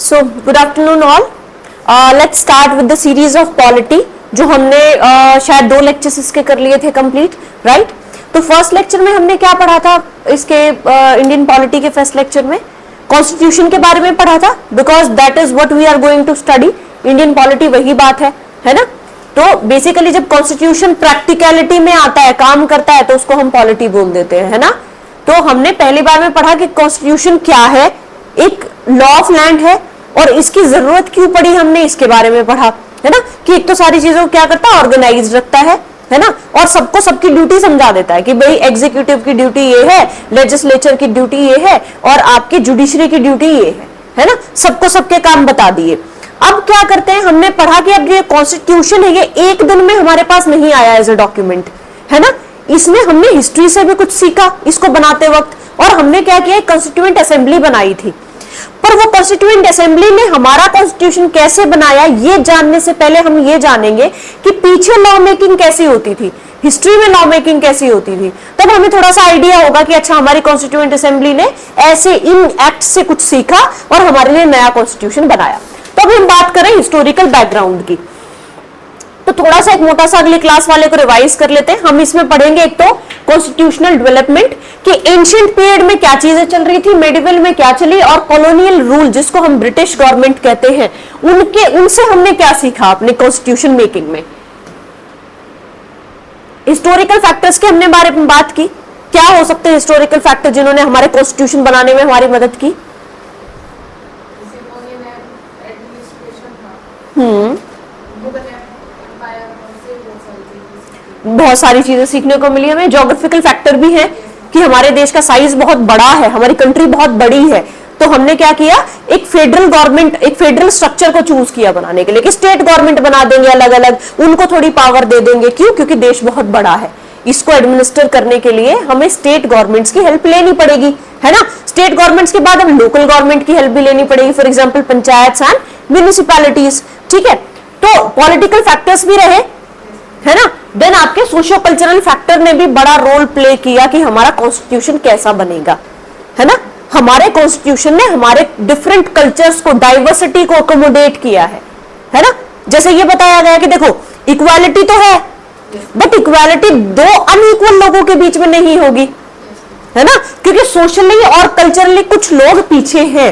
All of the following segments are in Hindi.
So good afternoon all. Let's start with the series of polity जो हमने शायद 2 लेक्चर्स इसके कर लिए थे कंप्लीट, राइट? तो फर्स्ट लेक्चर में हमने क्या पढ़ा था इसके इंडियन पॉलिटी के फर्स्ट लेक्चर में कॉन्स्टिट्यूशन के बारे में पढ़ा था, because that is what we are going to study. Indian polity वही बात है ना? तो बेसिकली जब कॉन्स्टिट्यूशन प्रैक्टिकलिटी में आता है, काम करता है, तो उसको हम पॉलिटी बोल देते हैं, है ना? तो हमने पहली बार में पढ़ा कि कॉन्स्टिट्यूशन क्या है, एक लॉ ऑफ लैंड है और इसकी जरूरत क्यों पड़ी, हमने इसके बारे में पढ़ा, है ना? कि एक तो सारी चीजों को क्या करता है, ऑर्गेनाइज रखता है ना? और सबको सबकी ड्यूटी समझा देता है कि भाई एग्जीक्यूटिव की ड्यूटी ये है, लेजिस्लेचर की ड्यूटी ये है और आपकी जुडिशरी की ड्यूटी ये है ना? सबको सबके काम बता दिए. अब क्या करते हैं, हमने पढ़ा कि अब ये कॉन्स्टिट्यूशन है, ये एक दिन में हमारे पास नहीं आया एज ए डॉक्यूमेंट, है ना? इसमें हमने हिस्ट्री से भी कुछ सीखा इसको बनाते वक्त, और हमने क्या किया, कॉन्स्टिट्यूएंट असेंबली बनाई थी. पर वो कॉन्स्टिट्यूएंट असेंबली ने हमारा कॉन्स्टिट्यूशन कैसे बनाया, ये जानने से पहले हम ये जानेंगे कि पीछे लॉ मेकिंग कैसी होती थी, हिस्ट्री में लॉ मेकिंग कैसी होती थी. तब हमें थोड़ा सा आइडिया होगा कि अच्छा हमारी कॉन्स्टिट्यूएंट असेंबली ने ऐसे इन एक्ट से कुछ सीखा और हमारे लिए नया कॉन्स्टिट्यूशन बनाया. तो अभी हम बात करें हिस्टोरिकल बैकग्राउंड की, तो थोड़ा सा एक मोटा सा अगली क्लास वाले को रिवाइज कर लेते हैं. हम इसमें पढ़ेंगे एक तो कॉन्स्टिट्यूशनल डेवलपमेंट कि एंशिएंट पीरियड में क्या चीजें चल रही थी, मेडिवल में क्या चली, और कॉलोनियल रूल जिसको हम ब्रिटिश गवर्नमेंट कहते हैं उनसे हमने क्या सीखा अपने कॉन्स्टिट्यूशन मेकिंग में. हिस्टोरिकल फैक्टर्स के हमने बारे में बात की, क्या हो सकते हैं हिस्टोरिकल फैक्टर जिन्होंने हमारे कॉन्स्टिट्यूशन बनाने में हमारी मदद की. बहुत सारी चीजें सीखने को मिली हमें. ज्योग्राफिकल फैक्टर भी है कि हमारे देश का साइज बहुत बड़ा है, हमारी कंट्री बहुत बड़ी है, तो हमने क्या किया, एक फेडरल गवर्नमेंट, एक फेडरल स्ट्रक्चर को चूज किया बनाने के लिए कि स्टेट गवर्नमेंट बना देंगे अलग अलग, उनको थोड़ी पावर दे देंगे. क्यों? क्योंकि देश बहुत बड़ा है, इसको एडमिनिस्टर करने के लिए हमें स्टेट गवर्नमेंट्स की हेल्प लेनी पड़ेगी, है ना? स्टेट गवर्नमेंट्स के बाद हमें लोकल गवर्नमेंट की हेल्प भी लेनी पड़ेगी, for example panchayat and municipalities. ठीक है, तो पॉलिटिकल फैक्टर्स भी रहे, है ना? देन आपके सोशियो कल्चरल फैक्टर ने भी बड़ा रोल प्ले किया कि हमारा कॉन्स्टिट्यूशन कैसा बनेगा, है ना? हमारे कॉन्स्टिट्यूशन ने हमारे डिफरेंट कल्चर्स को, डाइवर्सिटी को अकोमोडेट किया है ना? जैसे ये बताया गया कि देखो इक्वालिटी तो है, बट इक्वालिटी 2 अनइक्वल लोगों के बीच में नहीं होगी, है ना? क्योंकि सोशली और कल्चरली कुछ लोग पीछे हैं,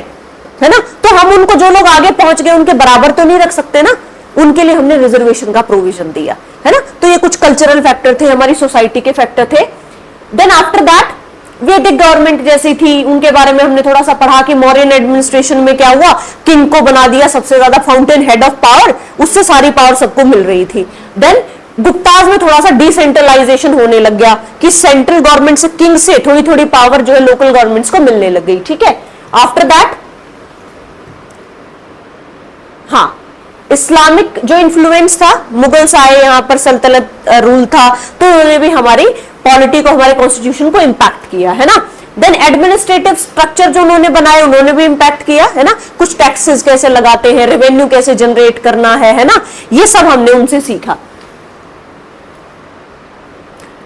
है ना? तो हम उनको, जो लोग आगे पहुंच गए उनके बराबर तो नहीं रख सकते ना, उनके लिए हमने रिजर्वेशन का प्रोविजन दिया, है ना? तो ये कुछ कल्चरल फैक्टर थे, हमारी सोसाइटी के फैक्टर थे. देन आफ्टर दैट वैदिक गवर्नमेंट जैसी थी, उनके बारे में हमने थोड़ा सा पढ़ा कि मौर्यन एडमिनिस्ट्रेशन में क्या हुआ, किंग को बना दिया सबसे ज्यादा फाउंटेन हेड ऑफ पावर, उससे सारी पावर सबको मिल रही थी. देन गुप्ताज में थोड़ा सा डिसेंट्रलाइजेशन होने लग गया कि सेंट्रल गवर्नमेंट से, किंग से थोड़ी थोड़ी पावर जो है लोकल गवर्नमेंट्स को मिलने लग गई. ठीक है, आफ्टर दैट हाँ इस्लामिक जो इन्फ्लुएंस था, मुगल्स आए यहाँ पर, सल्तनत रूल था, तो उन्होंने भी हमारी पॉलिटी को, हमारे कॉन्स्टिट्यूशन को इंपैक्ट किया, है ना? देन एडमिनिस्ट्रेटिव स्ट्रक्चर जो उन्होंने बनाए उन्होंने भी इंपैक्ट किया, है ना? कुछ टैक्सेस कैसे लगाते हैं, रेवेन्यू कैसे जनरेट करना है ना? ये सब हमने उनसे सीखा.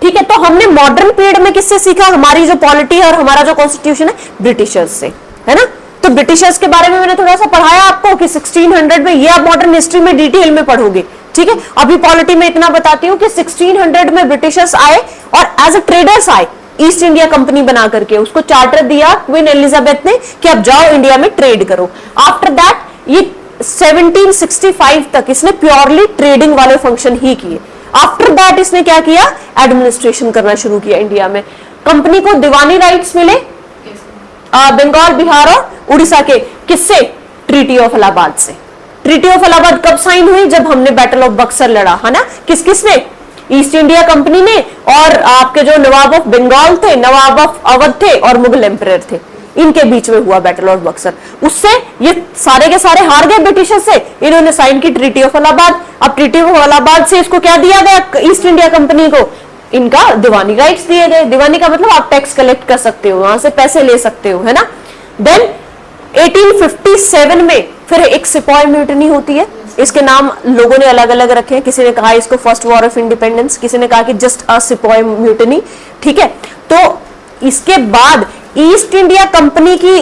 ठीक है, तो हमने मॉडर्न पीरियड में किससे सीखा, हमारी जो पॉलिटी और हमारा जो कॉन्स्टिट्यूशन है, ब्रिटिशर्स से, है ना? तो ब्रिटिशर्स के बारे में मैंने थोड़ा सा पढ़ाया आपको कि 1600 में, ये आप मॉडर्न हिस्ट्री में डिटेल में पढ़ोगे. ठीक है, अभी पॉलिटी में इतना बताती हूँ कि 1600 में ब्रिटिशर्स आए और एज ए ट्रेडर्स आए, ईस्ट इंडिया कंपनी बना करके, उसको चार्टर दिया क्वीन एलिजाबेथ ने कि अब जाओ इंडिया में ट्रेड करो. आफ्टर दैट ये 1765 तक इसने प्योरली ट्रेडिंग वाले फंक्शन ही किए. आफ्टर दैट इसने क्या किया, एडमिनिस्ट्रेशन करना शुरू किया इंडिया में. कंपनी को दीवानी राइट्स मिले बंगाल, बिहार और उड़ीसा के, किससे, ट्रीटी ऑफ इलाहाबाद से. ट्रीटी ऑफ इलाहाबाद कब साइन हुई, जब हमने बैटल ऑफ बक्सर लड़ा, है ना? किसने, ईस्ट इंडिया कंपनी ने, और आपके जो नवाब ऑफ बंगाल थे, नवाब ऑफ अवध थे और मुगल एम्परर थे, इनके बीच में हुआ बैटल ऑफ बक्सर. उससे ये सारे के सारे हार गए ब्रिटिशर्स से, इन्होंने साइन की ट्रीटी ऑफ इलाहाबाद. अब ट्रीटी ऑफ इलाहाबाद से इसको क्या दिया गया, ईस्ट इंडिया कंपनी को, इनका दीवानी राइट्स दिए गए. दीवानी का मतलब आप टैक्स कलेक्ट कर सकते हो, वहां से पैसे ले सकते हो, है ना? देन 1857 में फिर एक सिपाही म्यूटिनी होती है. इसके नाम लोगों ने अलग अलग रखे हैं, किसी ने कहा इसको फर्स्ट वॉर ऑफ इंडिपेंडेंस, किसी ने कहा कि जस्ट अ सिपाही म्यूटिनी. ठीक है, तो इसके बाद ईस्ट इंडिया कंपनी की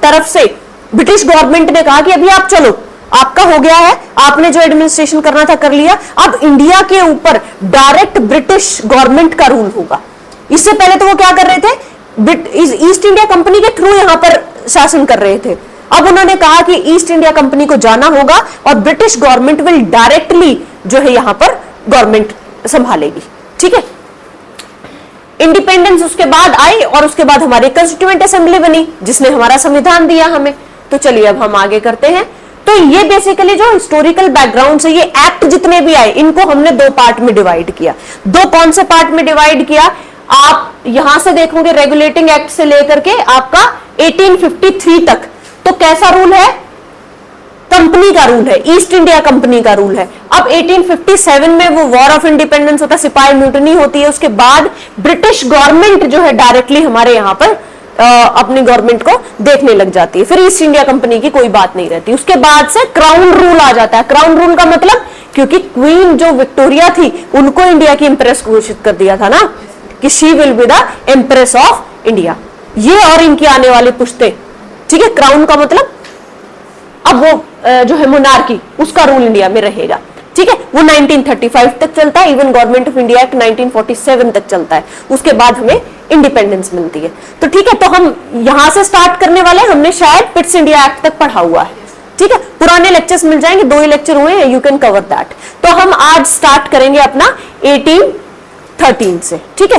तरफ से ब्रिटिश गवर्नमेंट ने कहा कि अभी आप चलो, आपका हो गया है, आपने जो एडमिनिस्ट्रेशन करना था कर लिया, अब इंडिया के ऊपर डायरेक्ट ब्रिटिश गवर्नमेंट का रूल होगा। इससे पहले तो वो क्या कर रहे थे, ईस्ट इंडिया कंपनी के थ्रू यहां पर शासन कर रहे थे। अब उन्होंने कहा कि ईस्ट इंडिया कंपनी को जाना होगा और ब्रिटिश गवर्नमेंट विल डायरेक्टली जो है यहां पर गवर्नमेंट संभालेगी। ठीक है, इंडिपेंडेंस उसके बाद आई और उसके बाद हमारी कंस्टिट्यूएंट असेंबली बनी जिसने हमारा संविधान दिया हमें। तो चलिए अब हम आगे करते हैं। तो ये बेसिकली जो हिस्टोरिकल बैकग्राउंड से ये एक्ट जितने भी आए इनको हमने दो पार्ट में डिवाइड किया। दो कौन से पार्ट में डिवाइड किया, आप यहां से देखोगे रेगुलेटिंग एक्ट से लेकर के आपका 1853 तक, तो कैसा रूल है, कंपनी का रूल है, ईस्ट इंडिया कंपनी का रूल है। अब 1857 में वो वॉर ऑफ इंडिपेंडेंस होता है, सिपाही म्यूटनी होती है, उसके बाद ब्रिटिश गवर्नमेंट जो है डायरेक्टली हमारे यहां पर अपनी गवर्नमेंट को देखने लग जाती है, फिर ईस्ट इंडिया कंपनी की कोई बात नहीं रहती। उसके बाद से क्राउन रूल आ जाता है। क्राउन रूल का मतलब, क्योंकि क्वीन जो विक्टोरिया थी उनको इंडिया की इंप्रेस घोषित कर दिया था ना कि she will be the empress of India, ये और इनकी आने वाली पुश्ते। ठीक है, क्राउन का मतलब अब वो जो है मोनार्की, उसका रूल इंडिया में रहेगा। ठीक है, वो 1935 तक चलता है, even government of India act 1947 तक चलता है, उसके बाद हमें इंडिपेंडेंस मिलती है। तो ठीक है, तो हम यहां से स्टार्ट करने वाले, हमने शायद पिट्स इंडिया एक्ट तक पढ़ा हुआ है। ठीक है, पुराने लेक्चर्स मिल जाएंगे, 2 ही लेक्चर हुए हैं, यू कैन कवर दैट। तो हम आज स्टार्ट करेंगे अपना 1813 से। ठीक है,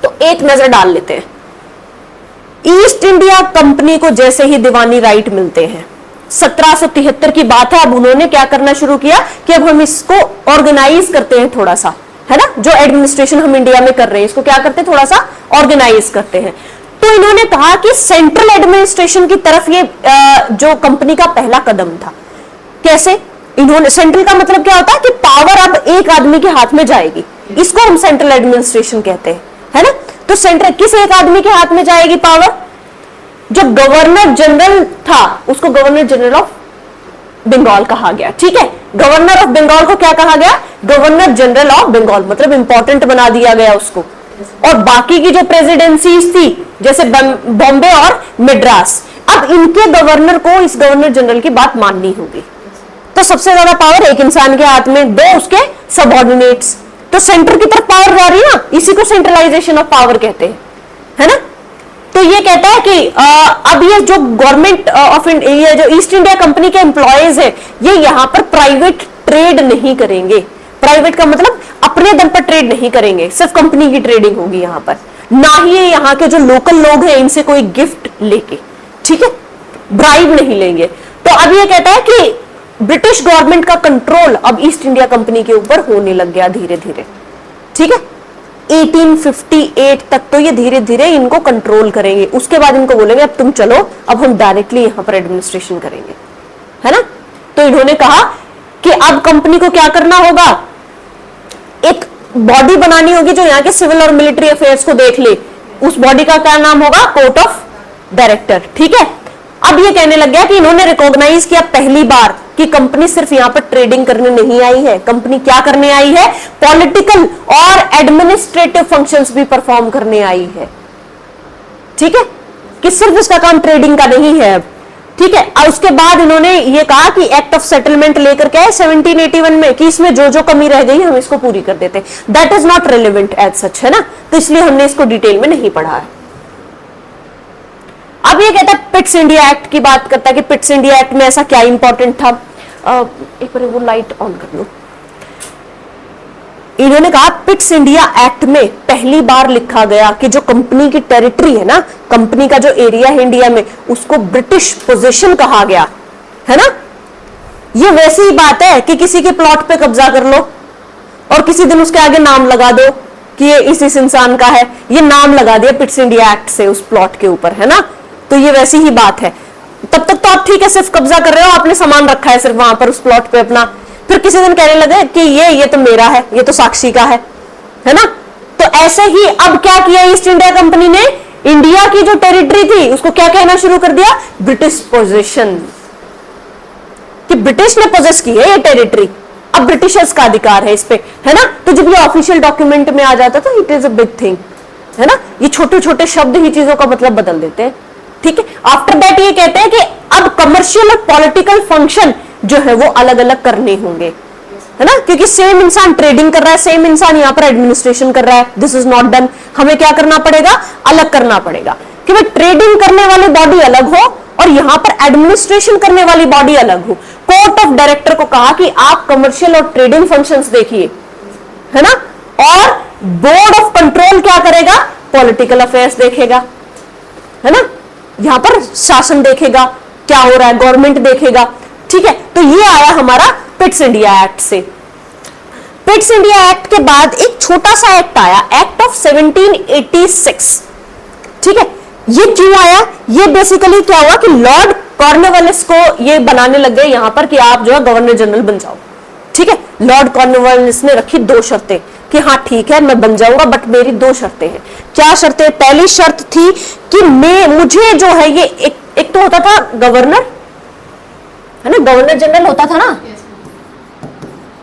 तो एक नजर डाल लेते हैं। ईस्ट इंडिया कंपनी को जैसे ही दीवानी राइट मिलते हैं, 1773 की बात है, अब उन्होंने क्या करना शुरू किया कि अब हम इसको ऑर्गेनाइज करते हैं थोड़ा सा, है ना, जो एडमिनिस्ट्रेशन हम इंडिया में कर रहे हैं इसको क्या करते हैं, थोड़ा सा ऑर्गेनाइज करते हैं। तो इन्होंने कहा कि सेंट्रल एडमिनिस्ट्रेशन की तरफ ये जो कंपनी का पहला कदम था। कैसे, इन्होंने, सेंट्रल का मतलब क्या होता है कि पावर अब एक आदमी के हाथ में जाएगी, इसको हम सेंट्रल एडमिनिस्ट्रेशन कहते हैं, है ना। तो सेंट्रल किस एक आदमी के हाथ में जाएगी पावर, जो गवर्नर जनरल था उसको गवर्नर जनरल ऑफ बंगाल कहा गया। ठीक है, गवर्नर ऑफ बंगाल को क्या कहा गया, गवर्नर जनरल ऑफ बंगाल, मतलब इंपॉर्टेंट बना दिया गया उसको। और बाकी की जो प्रेसिडेंसीज थी जैसे बॉम्बे और मद्रास, अब इनके गवर्नर को इस गवर्नर जनरल की बात माननी होगी। तो सबसे ज्यादा पावर एक इंसान के हाथ में, 2 उसके सबऑर्डिनेट्स, तो सेंटर की तरफ पावर जा रही है ना, इसी को सेंट्रलाइजेशन ऑफ पावर कहते हैं, है ना। तो ये कहता है कि अब ये जो गवर्नमेंट ऑफ इंडिया, जो ईस्ट इंडिया कंपनी के एम्प्लॉयज है, ये यहाँ पर प्राइवेट ट्रेड नहीं करेंगे। प्राइवेट का मतलब अपने दम पर ट्रेड नहीं करेंगे, सिर्फ कंपनी की ट्रेडिंग होगी यहाँ पर, ना ही यहाँ के जो लोकल लोग हैं इनसे कोई गिफ्ट लेके, ठीक है, ब्राइब नहीं लेंगे। तो अब ये कहता है कि ब्रिटिश गवर्नमेंट का कंट्रोल अब ईस्ट इंडिया कंपनी के ऊपर होने लग गया धीरे धीरे। ठीक है, 1858 तक तो ये धीरे धीरे इनको कंट्रोल करेंगे, उसके बाद इनको बोलेंगे अब तुम चलो, अब हम डायरेक्टली यहां पर एडमिनिस्ट्रेशन करेंगे, है ना। तो इन्होंने कहा कि अब कंपनी को क्या करना होगा, एक बॉडी बनानी होगी जो यहाँ के सिविल और मिलिट्री अफेयर्स को देख ले। उस बॉडी का क्या नाम होगा, कोर्ट ऑफ डायरेक्टर। ठीक है, अब ये कहने लग गया कि इन्होंने रिकॉग्नाइज किया पहली बार कि कंपनी सिर्फ यहां पर ट्रेडिंग करने नहीं आई है, कंपनी क्या करने आई है, पॉलिटिकल और एडमिनिस्ट्रेटिव फंक्शंस भी परफॉर्म करने आई है। ठीक है, कि सिर्फ इसका काम ट्रेडिंग का नहीं है अब। ठीक है, और उसके बाद इन्होंने ये कहा कि एक्ट ऑफ सेटलमेंट लेकर के 1781 में कि इसमें जो जो कमी रह गई हम इसको पूरी कर देते। That is not relevant as such, है ना, तो इसलिए हमने इसको डिटेल में नहीं पढ़ा है। अब ये कहता है पिट्स इंडिया एक्ट की बात करता है कि पिट्स इंडिया एक्ट में ऐसा क्या इंपॉर्टेंट था। एक बार वो लाइट ऑन कर लो। इन्होंने कहा पिट्स इंडिया एक्ट में पहली बार लिखा गया कि जो कंपनी की टेरिटरी है ना, कंपनी का जो एरिया है इंडिया में, उसको ब्रिटिश पोजीशन कहा गया, है ना। ये वैसी ही बात है कि किसी के प्लॉट पे कब्जा कर लो और किसी दिन उसके आगे नाम लगा दो कि ये इस इंसान का है, ये नाम लगा दिया पिट्स इंडिया एक्ट से उस प्लॉट के ऊपर, है ना। तो ये वैसी ही बात है। तब तक तो आप ठीक है, सिर्फ कब्जा कर रहे हो, आपने सामान रखा है सिर्फ वहां पर उस प्लॉट पे अपना, फिर किसी दिन कहने लगे कि ये तो मेरा है, ये तो साक्षी का है ना। तो ऐसे ही अब क्या किया ईस्ट इंडिया कंपनी ने, इंडिया की जो टेरिटरी थी उसको क्या कहना शुरू कर दिया, ब्रिटिश पोजीशन, कि ब्रिटिश ने पोजेस की है ये टेरिटरी, अब ब्रिटिशर्स का अधिकार है इस पे, है ना। तो जब ये ऑफिशियल डॉक्यूमेंट में आ जाता तो it is a big thing, है ना। ये छोटे छोटे शब्द ही चीजों का मतलब बदल देते हैं, ठीक है। आफ्टर दैट ये कहते हैं कि अब कमर्शियल और पॉलिटिकल फंक्शन जो है वो अलग अलग करने होंगे, है ना, क्योंकि सेम इंसान ट्रेडिंग कर रहा है, सेम इंसान यहां पर एडमिनिस्ट्रेशन कर रहा है, दिस इज नॉट डन। हमें क्या करना पड़ेगा, अलग करना पड़ेगा कि भाई ट्रेडिंग करने वाली बॉडी अलग हो और यहां पर एडमिनिस्ट्रेशन करने वाली बॉडी अलग हो। कोर्ट ऑफ डायरेक्टर को कहा कि आप कमर्शियल और ट्रेडिंग फंक्शंस देखिए, है ना, और बोर्ड ऑफ कंट्रोल क्या करेगा, पॉलिटिकल अफेयर्स देखेगा, है ना, यहां पर शासन देखेगा क्या हो रहा है, गवर्नमेंट देखेगा, ठीक है। तो ये आया हमारा पिट्स इंडिया एक्ट से। पिट्स इंडिया एक्ट के बाद एक छोटा सा एक्ट आया, एक्ट ऑफ 1786, ठीक है। ये क्यों आया, ये बेसिकली क्या हुआ कि लॉर्ड कॉर्नवालिस को ये बनाने लग गए यहां पर कि आप जो है गवर्नर जनरल बन जाओ, ठीक है। लॉर्ड कॉर्नवालिस ने रखी दो शर्तें कि हाँ ठीक है मैं बन जाऊंगा, बट मेरी दो शर्तें हैं। क्या शर्तें, पहली शर्त थी कि मुझे जो है ये एक तो होता था गवर्नर, है ना, गवर्नर जनरल होता था ना,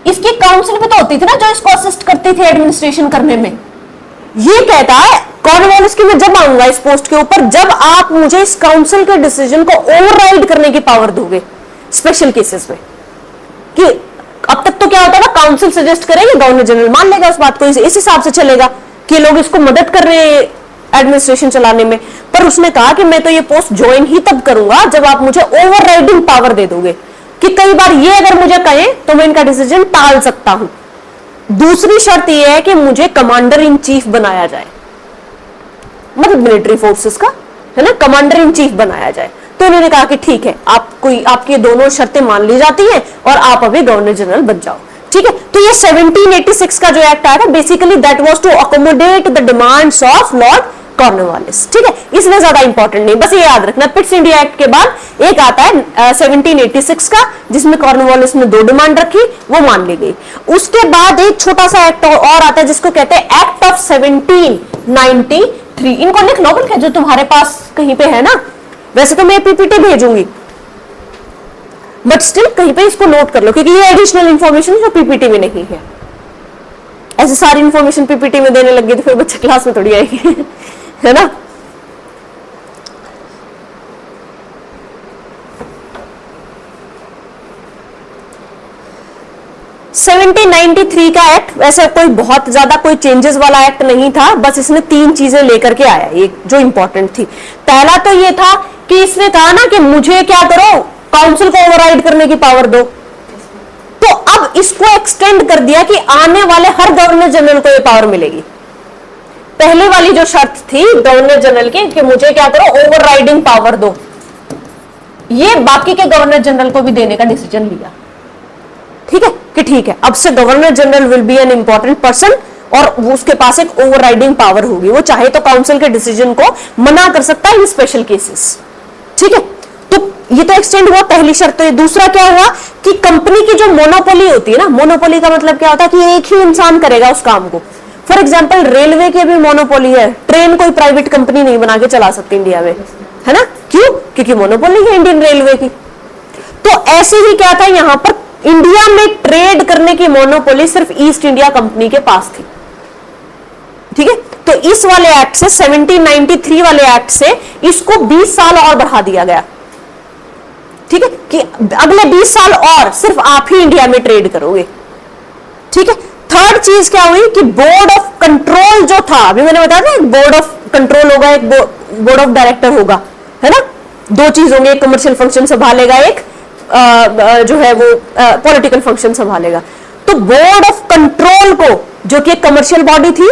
इसकी काउंसिल भी तो होती थी ना जो इसको असिस्ट करती थी एडमिनिस्ट्रेशन करने में। ये कहता है कॉर्नवालिस की मैं जब आऊंगा इस पोस्ट के ऊपर, जब आप मुझे इस काउंसिल के डिसीजन को ओवरराइड करने की पावर दोगे स्पेशल केसेस में, कि अब तक तो क्या होता है ना, काउंसिल सजेस्ट करेगी, गवर्नर जनरल मान लेगा उस बात को, इस हिसाब से चलेगा कि लोग इसको मदद कर रहे हैं एडमिनिस्ट्रेशन चलाने में। पर उसने कहा कि मैं तो ये पोस्ट ज्वाइन ही तब करूंगा जब आप मुझे ओवरराइडिंग पावर दे दोगे, कि कई बार ये अगर मुझे कहें तो मैं इनका डिसीजन टाल सकता हूं। दूसरी शर्त यह है कि मुझे कमांडर इन चीफ बनाया जाए, मतलब मिलिट्री फोर्सेस का, है ना, कमांडर इन चीफ बनाया जाए। तो उन्होंने कहा कि ठीक है, आपकी दोनों शर्तें मान ली जाती हैं और आप अभी गवर्नर जनरल बन जाओ, ठीक है। तो ये 1786 का जो एक्ट आया था, basically that was to accommodate the demands of Lord Cornwallis, ठीक है। इसमें ज्यादा इंपॉर्टेंट नहीं, बस ये याद रखना। पिट्स इंडिया एक्ट के बाद एक आता है 1786 का, जिसमें कॉर्नवालिस ने दो डिमांड रखी, वो मान ली गई। उसके बाद एक छोटा सा एक्ट और आता है जिसको कहते हैं एक्ट ऑफ 1793। इनको लिख लो बल्कि, जो तुम्हारे पास कहीं पे है ना, वैसे तो मैं पीपीटी भेजूंगी, बट स्टिल कहीं पे इसको नोट कर लो, क्योंकि ये एडिशनल इंफॉर्मेशन जो पीपीटी में नहीं है। ऐसे सारी इंफॉर्मेशन पीपीटी में देने लगे तो फिर बच्चे क्लास में थोड़ी आएगी है ना। सेवेंटीन 93 का एक्ट वैसे कोई बहुत ज्यादा कोई चेंजेस वाला एक्ट नहीं था, बस इसने तीन चीजें लेकर के आया ये जो इंपॉर्टेंट थी। पहला तो ये था कि इसने कहा ना कि मुझे क्या करो, काउंसिल को ओवरराइड करने की पावर दो। तो अब इसको एक्सटेंड कर दिया कि आने वाले हर गवर्नर जनरल को ये पावर मिलेगी। पहले वाली जो शर्त थी गवर्नर जनरल की कि मुझे क्या करो, ओवरराइडिंग पावर दो, ये बाकी के गवर्नर जनरल को भी देने का डिसीजन लिया, ठीक है, कि ठीक है अब से governor general will be an important person और उसके पास एक ओवरराइडिंग पावर होगी, वो चाहे तो काउंसिल के डिसीजन को मना कर सकता है इन स्पेशल केसेस, ठीक है। तो ये तो एक्सटेंड हुआ, पहली शर्त। तो ये दूसरा क्या हुआ कि कंपनी की जो मोनोपोली होती है ना, मोनोपोली का मतलब क्या होता है कि एक ही इंसान करेगा उस काम को। फॉर एग्जाम्पल रेलवे की भी मोनोपोली है, ट्रेन कोई प्राइवेट कंपनी नहीं बना के चला सकती इंडिया में, है ना, क्यों, क्योंकि मोनोपोली है इंडियन रेलवे की। तो ऐसे ही क्या था, यहां पर इंडिया में ट्रेड करने की मोनोपोली सिर्फ ईस्ट इंडिया कंपनी के पास थी, ठीक है। तो इस वाले एक्ट से 1793 वाले एक्ट से इसको 20 साल और बढ़ा दिया गया, ठीक है, कि अगले 20 साल और सिर्फ आप ही इंडिया में ट्रेड करोगे, ठीक है। थर्ड चीज क्या हुई कि बोर्ड ऑफ कंट्रोल जो था, अभी मैंने बताया था, एक बोर्ड ऑफ कंट्रोल होगा, एक बोर्ड ऑफ डायरेक्टर होगा, है ना, दो चीज होंगे, एक कमर्शियल फंक्शन संभालेगा, एक जो है वो पॉलिटिकल फंक्शन संभालेगा। तो बोर्ड ऑफ कंट्रोल को, जो कि एक कमर्शियल बॉडी थी,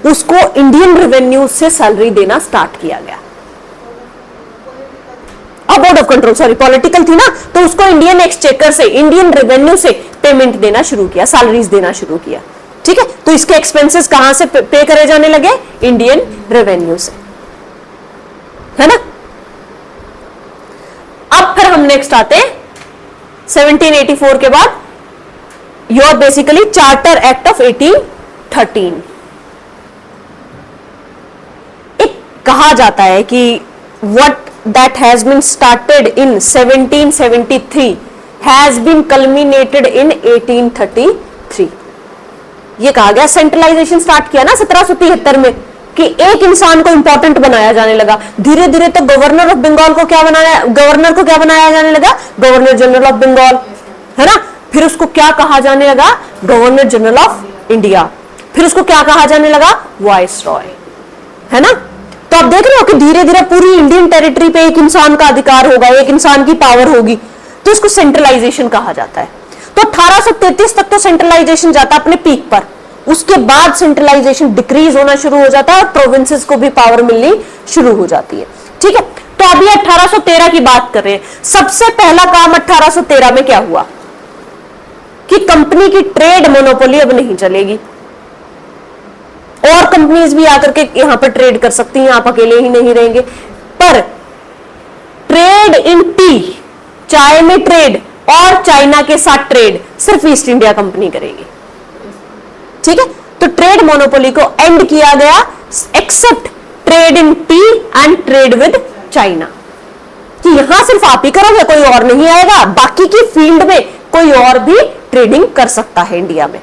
उसको इंडियन रेवेन्यू से सैलरी देना स्टार्ट किया गया। अब board of control sorry political थी ना, तो उसको इंडियन एक्सचेकर से, इंडियन रेवेन्यू से पेमेंट देना शुरू किया, सैलरीज देना शुरू किया, ठीक है। तो इसके एक्सपेंसेस कहां से पे करे जाने लगे, इंडियन रेवेन्यू से, है ना। अब फिर हम नेक्स्ट आते हैं 1784 के बाद your basically charter act of 1813। एक कहा जाता है कि what that has been started in 1773 has been culminated in 1833। ये कहा गया, सेंट्रलाइजेशन स्टार्ट किया ना 1773 में, कि एक इंसान को इंपॉर्टेंट बनाया जाने लगा। धीरे धीरे तो गवर्नर ऑफ बंगाल को क्या बनाया, गवर्नर को क्या बनाया जाने लगा, गवर्नर जनरल ऑफ बंगाल, है ना। फिर उसको क्या कहा जाने लगा, गवर्नर जनरल ऑफ इंडिया। फिर उसको क्या कहा जाने लगा, वाइस रॉय, है ना। तो आप देख रहे हो कि धीरे धीरे पूरी इंडियन टेरिटरी पे एक इंसान का अधिकार होगा, एक इंसान की पावर होगी, तो इसको सेंट्रलाइजेशन कहा जाता है। तो 1833 तक तो सेंट्रलाइजेशन जाता है अपने पीक पर, उसके बाद सेंट्रलाइजेशन डिक्रीज होना शुरू हो जाता है और प्रोविंसेस को भी पावर मिलनी शुरू हो जाती है। ठीक है, तो अभी 1813 की बात कर रहे हैं। सबसे पहला काम 1813 में क्या हुआ कि कंपनी की ट्रेड मोनोपोली अब नहीं चलेगी, और कंपनीज भी आकर के यहां पर ट्रेड कर सकती हैं, आप अकेले ही नहीं रहेंगे। पर ट्रेड इन टी, चाय में ट्रेड और चाइना के साथ ट्रेड सिर्फ ईस्ट इंडिया कंपनी करेगी। ठीक है, तो ट्रेड मोनोपोली को एंड किया गया, except trade in tea and trade with China, कि यहां सिर्फ आप ही करोगे, कोई और नहीं आएगा, बाकी की फील्ड में कोई और भी ट्रेडिंग कर सकता है इंडिया में।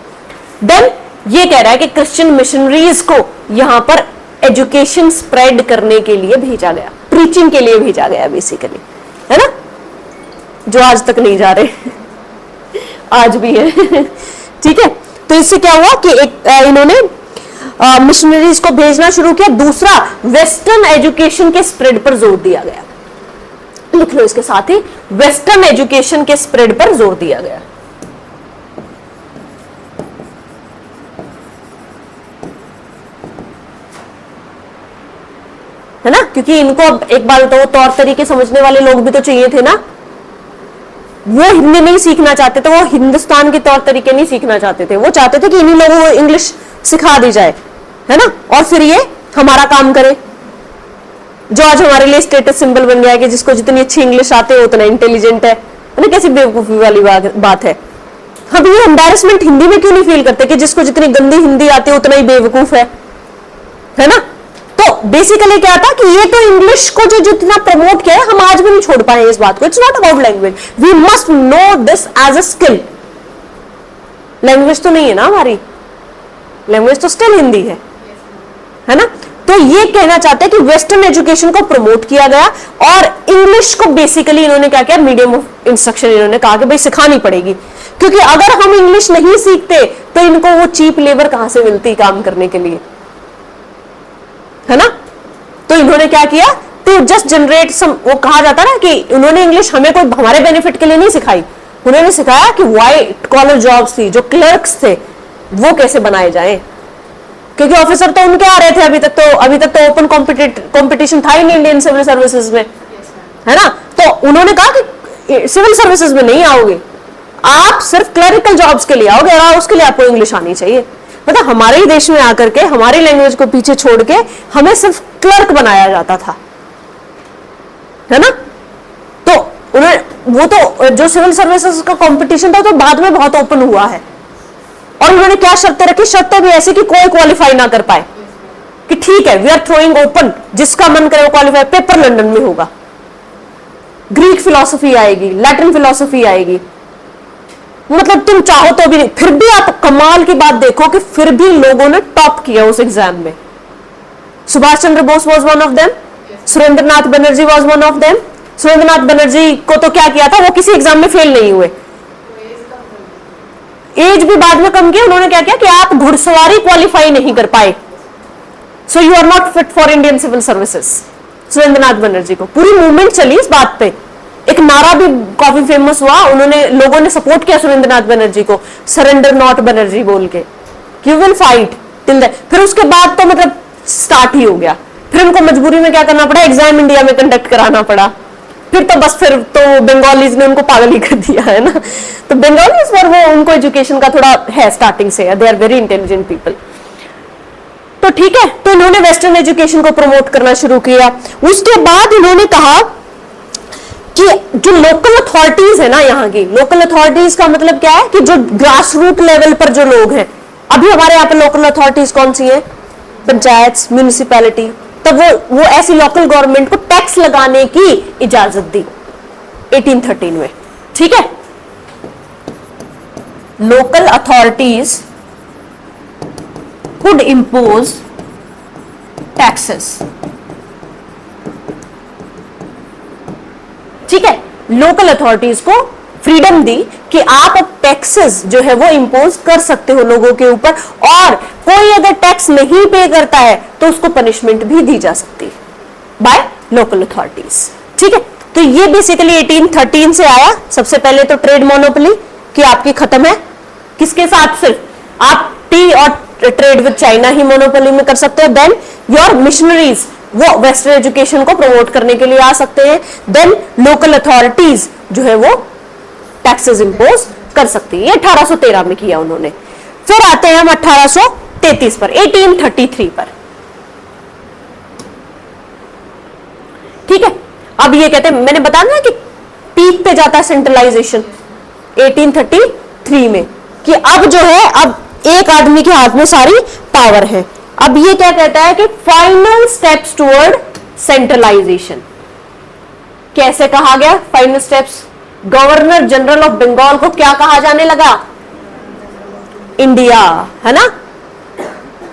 देन ये कह रहा है कि क्रिश्चियन मिशनरीज को यहां पर एजुकेशन स्प्रेड करने के लिए भेजा गया, प्रीचिंग के लिए भेजा गया बेसिकली, है ना, जो आज तक नहीं जा रहे आज भी है ठीक है, तो इससे क्या हुआ कि एक इन्होंने मिशनरीज को भेजना शुरू किया। दूसरा, वेस्टर्न एजुकेशन के स्प्रेड पर जोर दिया गया, लिख लो इसके साथ ही, वेस्टर्न एजुकेशन के स्प्रेड पर जोर दिया गया। है ना, क्योंकि इनको अब एक बार तो तौर तरीके समझने वाले लोग भी तो चाहिए थे ना, वो हिंदी नहीं सीखना चाहते थे, वो हिंदुस्तान के तौर तरीके नहीं सीखना चाहते थे, वो चाहते थे कि इन्हीं लोगों को इंग्लिश सिखा दी जाए, है ना, और फिर ये हमारा काम करे, जो आज हमारे लिए स्टेटस सिंबल बन गया है कि जिसको जितनी अच्छी इंग्लिश आते है उतना इंटेलिजेंट है ना। कैसी बेवकूफी वाली बात है। हम ये एम्बैरेसमेंट हिंदी में क्यों नहीं फील करते कि जिसको जितनी गंदी हिंदी आती है उतना ही बेवकूफ है ना। तो बेसिकली क्या था कि ये तो इंग्लिश को जो जितना प्रमोट किया है, हम आज भी नहीं छोड़ पाए इस बात को। It's not about language, we must know this as a skill. Language तो नहीं है ना हमारी, लैंग्वेज तो स्टिल हिंदी है ना। तो ये कहना चाहते हैं कि वेस्टर्न एजुकेशन को प्रमोट किया गया और इंग्लिश को बेसिकली इन्होंने क्या किया, मीडियम ऑफ इंस्ट्रक्शन इन्होंने कहा कि भाई सिखानी पड़ेगी, क्योंकि अगर हम इंग्लिश नहीं सीखते तो इनको वो चीप लेबर कहां से मिलती काम करने के लिए, है ना। तो इन्होंने क्या किया, टू जस्ट जनरेट सम, वो कहा जाता ना कि उन्होंने इंग्लिश हमें कोई हमारे बेनिफिट के लिए नहीं सिखाई, उन्होंने सिखाया कि व्हाइट कॉलर जॉब्स थी, जो क्लर्क्स थे, वो कैसे बनाए जाएं, क्योंकि ऑफिसर तो उनके आ रहे थे अभी तक तो ओपन कंपटीशन था ही नहीं इंडियन सिविल सर्विसेज में, है ना। तो उन्होंने कहा कि सिविल सर्विसेज में नहीं आओगे आप, सिर्फ क्लरिकल जॉब्स के लिए आओगे और उसके लिए आपको इंग्लिश आनी चाहिए। मतलब हमारे ही देश में आकर के हमारी लैंग्वेज को पीछे छोड़ के हमें सिर्फ क्लर्क बनाया जाता था, है ना। तो उन्होंने वो तो जो सिविल सर्विसेज का कंपटीशन था तो बाद में बहुत ओपन हुआ है, और उन्होंने क्या शर्तें रखी, शर्तें भी ऐसी कि कोई क्वालिफाई ना कर पाए, कि ठीक है वी आर थ्रोइंग ओपन, जिसका मन करे वो क्वालिफाई, पेपर लंदन में होगा, ग्रीक फिलॉसफी आएगी, लैटिन फिलॉसफी आएगी, मतलब तुम चाहो तो भी नहीं। फिर भी आप कमाल की बात देखो कि फिर भी लोगों ने टॉप किया उस एग्जाम में। Subhash Chandra Bose was one of them, Surendranath Banerjee was one of them. Surendranath Banerjee को तो क्या किया था, वो किसी एग्जाम में फेल नहीं हुए, एज भी बाद में कम किया। उन्होंने क्या किया कि आप घुड़सवारी क्वालिफाई नहीं कर पाए, so you are not fit for Indian civil services. Surendranath Banerjee को पूरी मूवमेंट चली इस बात पे, एक नारा भी काफी फेमस हुआ, उन्होंने लोगों ने सपोर्ट किया सुरेंद्रनाथ बनर्जी को, सरेंडर नॉट बनर्जी बोल के, you will fight till that. फिर उसके बाद तो मतलब स्टार्ट ही हो गया, फिर उनको मजबूरी में क्या करना पड़ा, एग्जाम इंडिया में कंडक्ट कराना पड़ा। फिर तो बस फिर तो बंगालीज ने उनको पागल ही कर दिया, है ना। तो बंगालीज पर वो उनको एजुकेशन का थोड़ा है स्टार्टिंग से, they are very intelligent people. तो ठीक है, तो इन्होंने वेस्टर्न एजुकेशन को प्रमोट करना शुरू किया। उसके बाद इन्होंने कहा कि जो लोकल अथॉरिटीज है ना, यहाँ की लोकल अथॉरिटीज का मतलब क्या है कि जो ग्रास रूट लेवल पर जो लोग हैं, अभी हमारे यहाँ पे लोकल अथॉरिटीज कौन सी है, पंचायत, म्यूनिसिपैलिटी, तो वो ऐसी लोकल गवर्नमेंट को टैक्स लगाने की इजाजत दी 1813 में। ठीक है, local authorities could impose taxes. ठीक है, लोकल अथॉरिटीज को फ्रीडम दी कि आप अब टैक्सेस जो है वो इंपोज कर सकते हो लोगों के ऊपर, और कोई अगर टैक्स नहीं पे करता है तो उसको पनिशमेंट भी दी जा सकती है बाय लोकल अथॉरिटीज। ठीक है, तो ये बेसिकली 1813 से आया। सबसे पहले तो ट्रेड मोनोपोली कि आपकी खत्म है, किसके साथ? सिर्फ आप टी और trade with China he monopoly में कर सकते हो। देन योर मिशनरीज वो वेस्टर्न एजुकेशन को प्रमोट करने के लिए आ सकते हैं। देन लोकल अथॉरिटीज जो है वो टैक्सेस इंपोज कर सकती है। 1813 में किया उन्होंने। फिर आते हैं हम 1833 पर, 1833 पर। ठीक है, अब ये कहते हैं, मैंने बताया ना कि पीक पे जाता है सेंट्रलाइजेशन 1833 में, कि अब जो है अब एक आदमी के हाथ में सारी पावर है। अब ये क्या कहता है कि फाइनल स्टेप्स टुवर्ड सेंट्रलाइजेशन। कैसे कहा गया final steps? Governor general of Bengal को क्या कहा जाने लगा? इंडिया, है ना?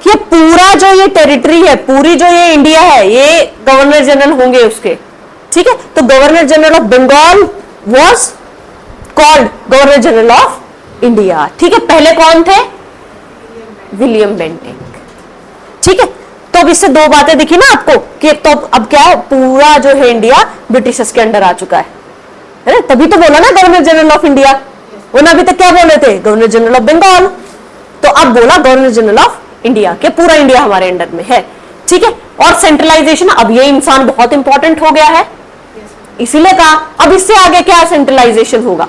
कि पूरा जो ये टेरिटरी है, पूरी जो ये इंडिया है, ये गवर्नर जनरल होंगे उसके। ठीक है, तो governor general of Bengal was called governor general of India. ठीक है, पहले कौन थे? William Bentinck. ठीक है, तो अब इससे दो बातें दिखी ना आपको कि तो अब क्या है, पूरा जो है इंडिया ब्रिटिशर्स के अंडर आ चुका है ना? तभी तो बोला ना गवर्नर जनरल ऑफ इंडिया। उन्होंने अभी तक क्या बोले थे? Governor general of Bengal. तो अब बोला गवर्नर जनरल ऑफ इंडिया, के पूरा इंडिया हमारे अंडर में है। ठीक है, और सेंट्रलाइजेशन, अब ये इंसान बहुत इंपॉर्टेंट हो गया है, इसीलिए कहा अब इससे आगे क्या सेंट्रलाइजेशन होगा,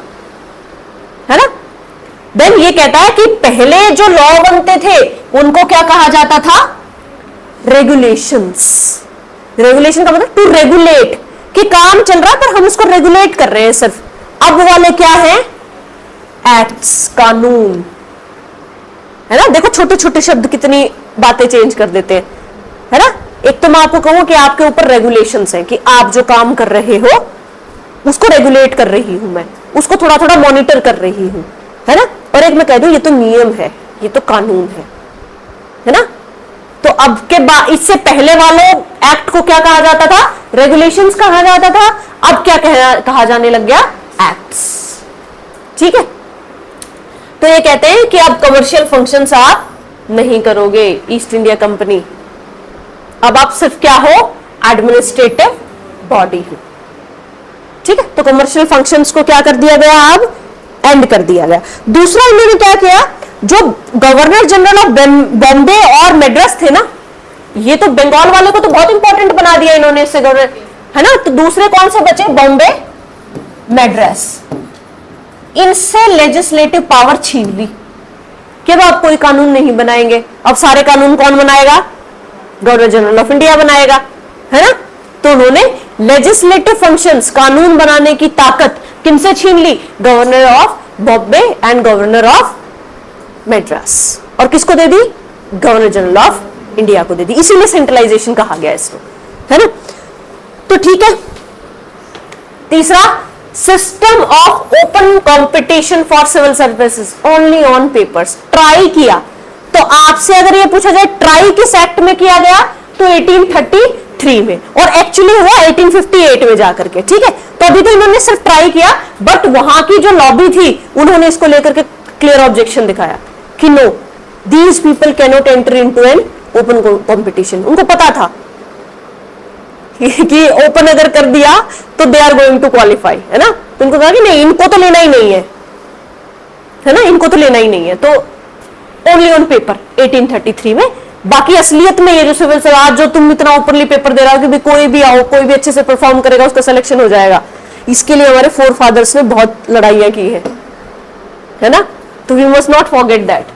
है ना? देन ये कहता है कि पहले जो लॉ बनते थे उनको क्या कहा जाता था? रेगुलेशंस। रेगुलेशन का मतलब टू रेगुलेट, कि काम चल रहा है पर हम उसको रेगुलेट कर रहे हैं सिर्फ। अब वाले क्या है? एक्ट्स, कानून, है ना? देखो छोटे छोटे शब्द कितनी बातें चेंज कर देते हैं, है ना? एक तो मैं आपको कहूं कि आपके ऊपर रेगुलेशंस हैं कि आप जो काम कर रहे हो उसको रेगुलेट कर रही हूं मैं, उसको थोड़ा थोड़ा मॉनिटर कर रही हूं, है ना? और एक मैं कह दूं ये तो नियम है, ये तो कानून है ना? तो अब के बाद, इससे पहले वाले एक्ट को क्या कहा जाता था? रेगुलेशंस कहा जाता था। अब क्या कहा जाने लग गया? एक्ट्स। ठीक है, तो ये कहते हैं कि अब कमर्शियल फंक्शंस आप नहीं करोगे ईस्ट इंडिया कंपनी, अब आप सिर्फ क्या हो? एडमिनिस्ट्रेटिव बॉडी हो। ठीक है, तो कमर्शियल फंक्शंस को क्या कर दिया गया? अब एंड कर दिया गया। दूसरा इन्होंने क्या किया, जो गवर्नर जनरल ऑफ बॉम्बे और मद्रास थे ना, ये तो बंगाल वाले को तो बहुत इंपॉर्टेंट बना दिया इन्होंने इससे गवर्नर, है ना? तो दूसरे कौन से बचे? बॉम्बे, मद्रास। इनसे लेजिस्लेटिव पावर छीन ली कि अब आप कोई कानून नहीं बनाएंगे, अब सारे कानून कौन बनाएगा? गवर्नर जनरल ऑफ इंडिया बनाएगा, है ना? तो उन्होंने लेजिस्लेटिव फंक्शंस, कानून बनाने की ताकत किनसे छीन ली? Governor of Bombay and governor of Madras. और किसको दे दी? गवर्नर जनरल ऑफ इंडिया को दे दी। इसीलिए सेंट्रलाइजेशन कहा गया इसको, है ना? तो ठीक है, तीसरा, system of open competition for civil services only on papers. Try किया, तो आपसे अगर ये पूछा जाए ट्राई किस एक्ट में किया गया, तो 1833 में, और एक्चुअली हुआ 1858 में जाकर के। ठीक है, तो अभी तो इन्होंने सिर्फ ट्राई किया, बट वहां की जो लॉबी थी उन्होंने इसको लेकर के क्लियर ऑब्जेक्शन दिखाया कि no, these people can not enter into an open competition. उनको पता था कि ओपन अगर कर दिया तो they are going to qualify, है ना? तो उनको कहा कि नहीं, इनको तो लेना ही नहीं है ना? इनको तो लेना ही नहीं है, तो ओनली ऑन पेपर 1833 में। बाकी असलियत में ये जो सिविल सर्विस, आज जो तुम इतना ओपनली पेपर दे रहा हो कि भी कोई भी आओ, कोई भी अच्छे से परफॉर्म करेगा उसका सिलेक्शन हो जाएगा, इसके लिए हमारे फोर फादर्स ने बहुत लड़ाइयां की है ना? तो we must not forget that.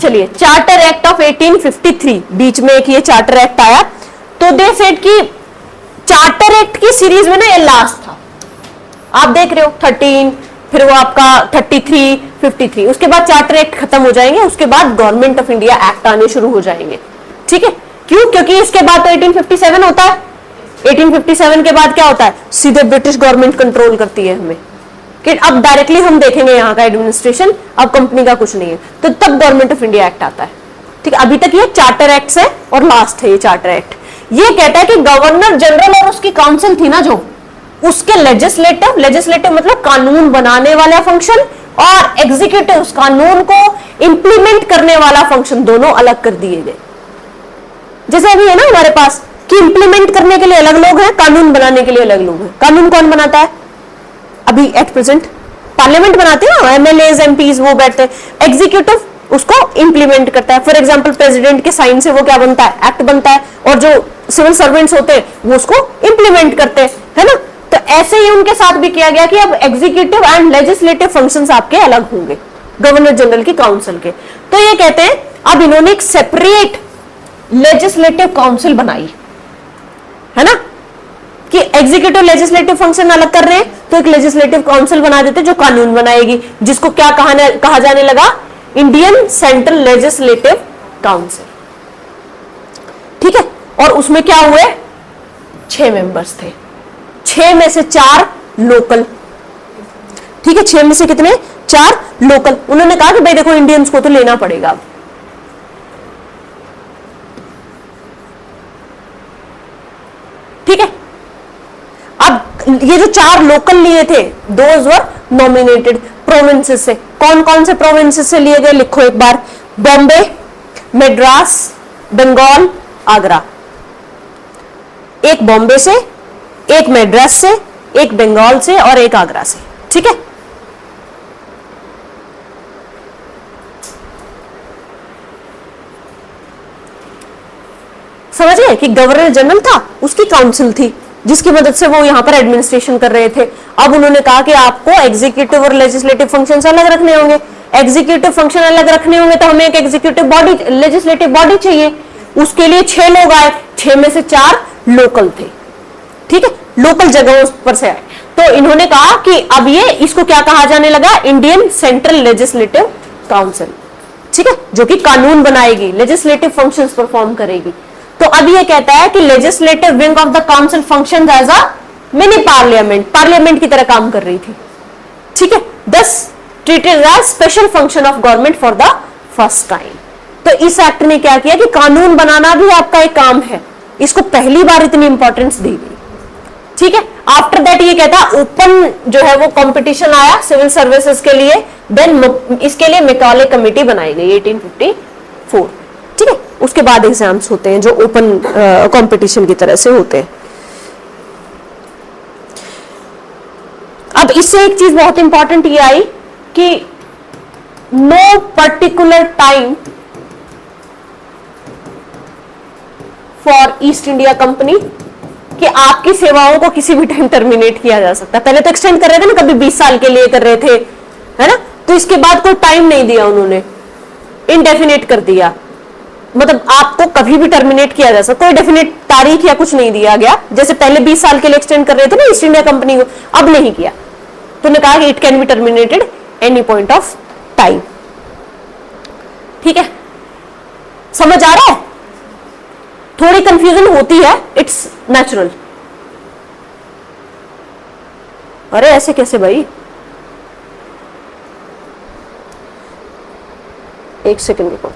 चलिए, चार्टर एक्ट ऑफ 1853, बीच में एक ये चार्टर एक्ट आया, तो दे सेड कि चार्टर एक्ट की सीरीज में ना ये लास्ट था, आप देख रहे हो 13, फिर वो आपका 33, 53, उसके बाद चार्टर एक्ट खत्म हो जाएंगे, उसके बाद गवर्नमेंट ऑफ इंडिया एक्ट आने शुरू हो जाएंगे। ठीक है, क्यों? क्योंकि इसके बाद तो 1857 होता है। 1857 के बाद क्या होता है? सीधे ब्रिटिश गवर्नमेंट कंट्रोल करती है हमें, कि अब डायरेक्टली हम देखेंगे यहाँ का एडमिनिस्ट्रेशन, अब कंपनी का कुछ नहीं है, तो तब गवर्नमेंट ऑफ इंडिया एक्ट आता है। ठीक है, अभी तक ये चार्टर एक्ट है और लास्ट है ये चार्टर एक्ट। ये कहता है कि गवर्नर जनरल और उसकी काउंसिल थी ना जो, उसके लेजिस्लेटिव मतलब कानून बनाने वाला फंक्शन, और एग्जीक्यूटिव उस कानून को इंप्लीमेंट करने वाला फंक्शन, दोनों अलग कर दिए गए। जैसे अभी है ना हमारे पास कि इंप्लीमेंट करने के लिए अलग लोग हैं, कानून बनाने के लिए अलग लोग हैं। कानून कौन बनाता है? अभी एट प्रेजेंट पार्लियामेंट बनाते हैं ना, एमएलएज एमपीज वो बैठते हैं। एग्जीक्यूटिव उसको इंप्लीमेंट करता है। फॉर एग्जांपल प्रेसिडेंट के साइन से वो क्या बनता है? एक्ट बनता है। और जो सिविल सर्वेंट्स होते हैं वो उसको इंप्लीमेंट करते हैं, है ना। तो ऐसे ही उनके साथ भी किया गया कि अब एग्जीक्यूटिव एंड लेजिस्लेटिव फंक्शंस आपके अलग होंगे गवर्नर जनरल की काउंसिल के। तो ये कहते हैं अब इन्होंने एक सेपरेट लेजिस्लेटिव काउंसिल बनाई, है ना, कि एग्जीक्यूटिव लेजिस्लेटिव फंक्शन अलग कर रहे हैं, तो एक लेजिस्लेटिव काउंसिल बना देते जो कानून बनाएगी, जिसको क्या कहा जाने लगा? Indian central legislative council. ठीक है, और उसमें क्या हुए? 6 मेंबर्स थे, 6 में से 4 लोकल। ठीक है, 6 में से कितने? 4 लोकल। उन्होंने कहा कि भाई देखो इंडियंस को तो लेना पड़ेगा। ठीक है, अब ये जो 4 लोकल लिए थे, दोज वर नॉमिनेटेड प्रोविंसेस से। कौन कौन से प्रोविंसेस से लिए गए? लिखो एक बार। बॉम्बे, मद्रास, बंगाल, आगरा। एक बॉम्बे से, एक मद्रास से, एक बंगाल से और एक आगरा से। ठीक है, समझ गए कि गवर्नर जनरल था, उसकी काउंसिल थी जिसकी मदद से वो यहां पर एडमिनिस्ट्रेशन कर रहे थे। अब उन्होंने कहा कि आपको एग्जीक्यूटिव और लेजिस्लेटिव फंक्शंस अलग रखने होंगे। एग्जीक्यूटिव फंक्शन अलग रखने होंगे तो हमें एक एग्जीक्यूटिव बॉडी, लेजिस्लेटिव बॉडी चाहिए। उसके लिए 6 लोग आए, 6 में से 4 लोकल थे। ठीक है, लोकल जगहों पर से आए। तो इन्होंने कहा कि अब ये इसको क्या कहा जाने लगा? Indian central legislative council. ठीक है, जो कि कानून बनाएगी, लेजिस्लेटिव फंक्शंस परफॉर्म करेगी। तो अब ये कहता है कि legislative wing of the council functions as a mini parliament, parliament की तरह काम कर रही थी। ठीक है, this treated as special function of government for the first time. तो इस एक्ट ने क्या किया कि कानून बनाना भी आपका एक काम है, इसको पहली बार इतनी इंपॉर्टेंस दी गई। ठीक है, आफ्टर दैट ये कहता है ओपन जो है वो कंपटीशन आया सिविल सर्विसेज के लिए, देन इसके लिए मैकॉले कमेटी बनाई गई 1854। ठीक है, उसके बाद एग्जाम्स होते हैं जो ओपन कंपटीशन की तरह से होते हैं। अब इससे एक चीज बहुत इंपॉर्टेंट ये आई कि no particular time for East India Company, कि आपकी सेवाओं को किसी भी टाइम टर्मिनेट किया जा सकता है। पहले तो एक्सटेंड कर रहे थे ना, कभी 20 साल के लिए कर रहे थे, है ना। तो इसके बाद कोई टाइम नहीं दिया उन्होंने, इनडेफिनेट कर दिया। मतलब आपको कभी भी टर्मिनेट किया जा सकता, कोई डेफिनेट तारीख या कुछ नहीं दिया गया। जैसे पहले 20 साल के लिए एक्सटेंड कर रहे थे ना ईस्ट इंडिया कंपनी को, अब नहीं किया। तो उन्होंने कहा कि it can be terminated any point of time. ठीक है, समझ आ रहा है? थोड़ी कंफ्यूजन होती है, इट्स नेचुरल। अरे ऐसे कैसे भाई? एक सेकंड रुको।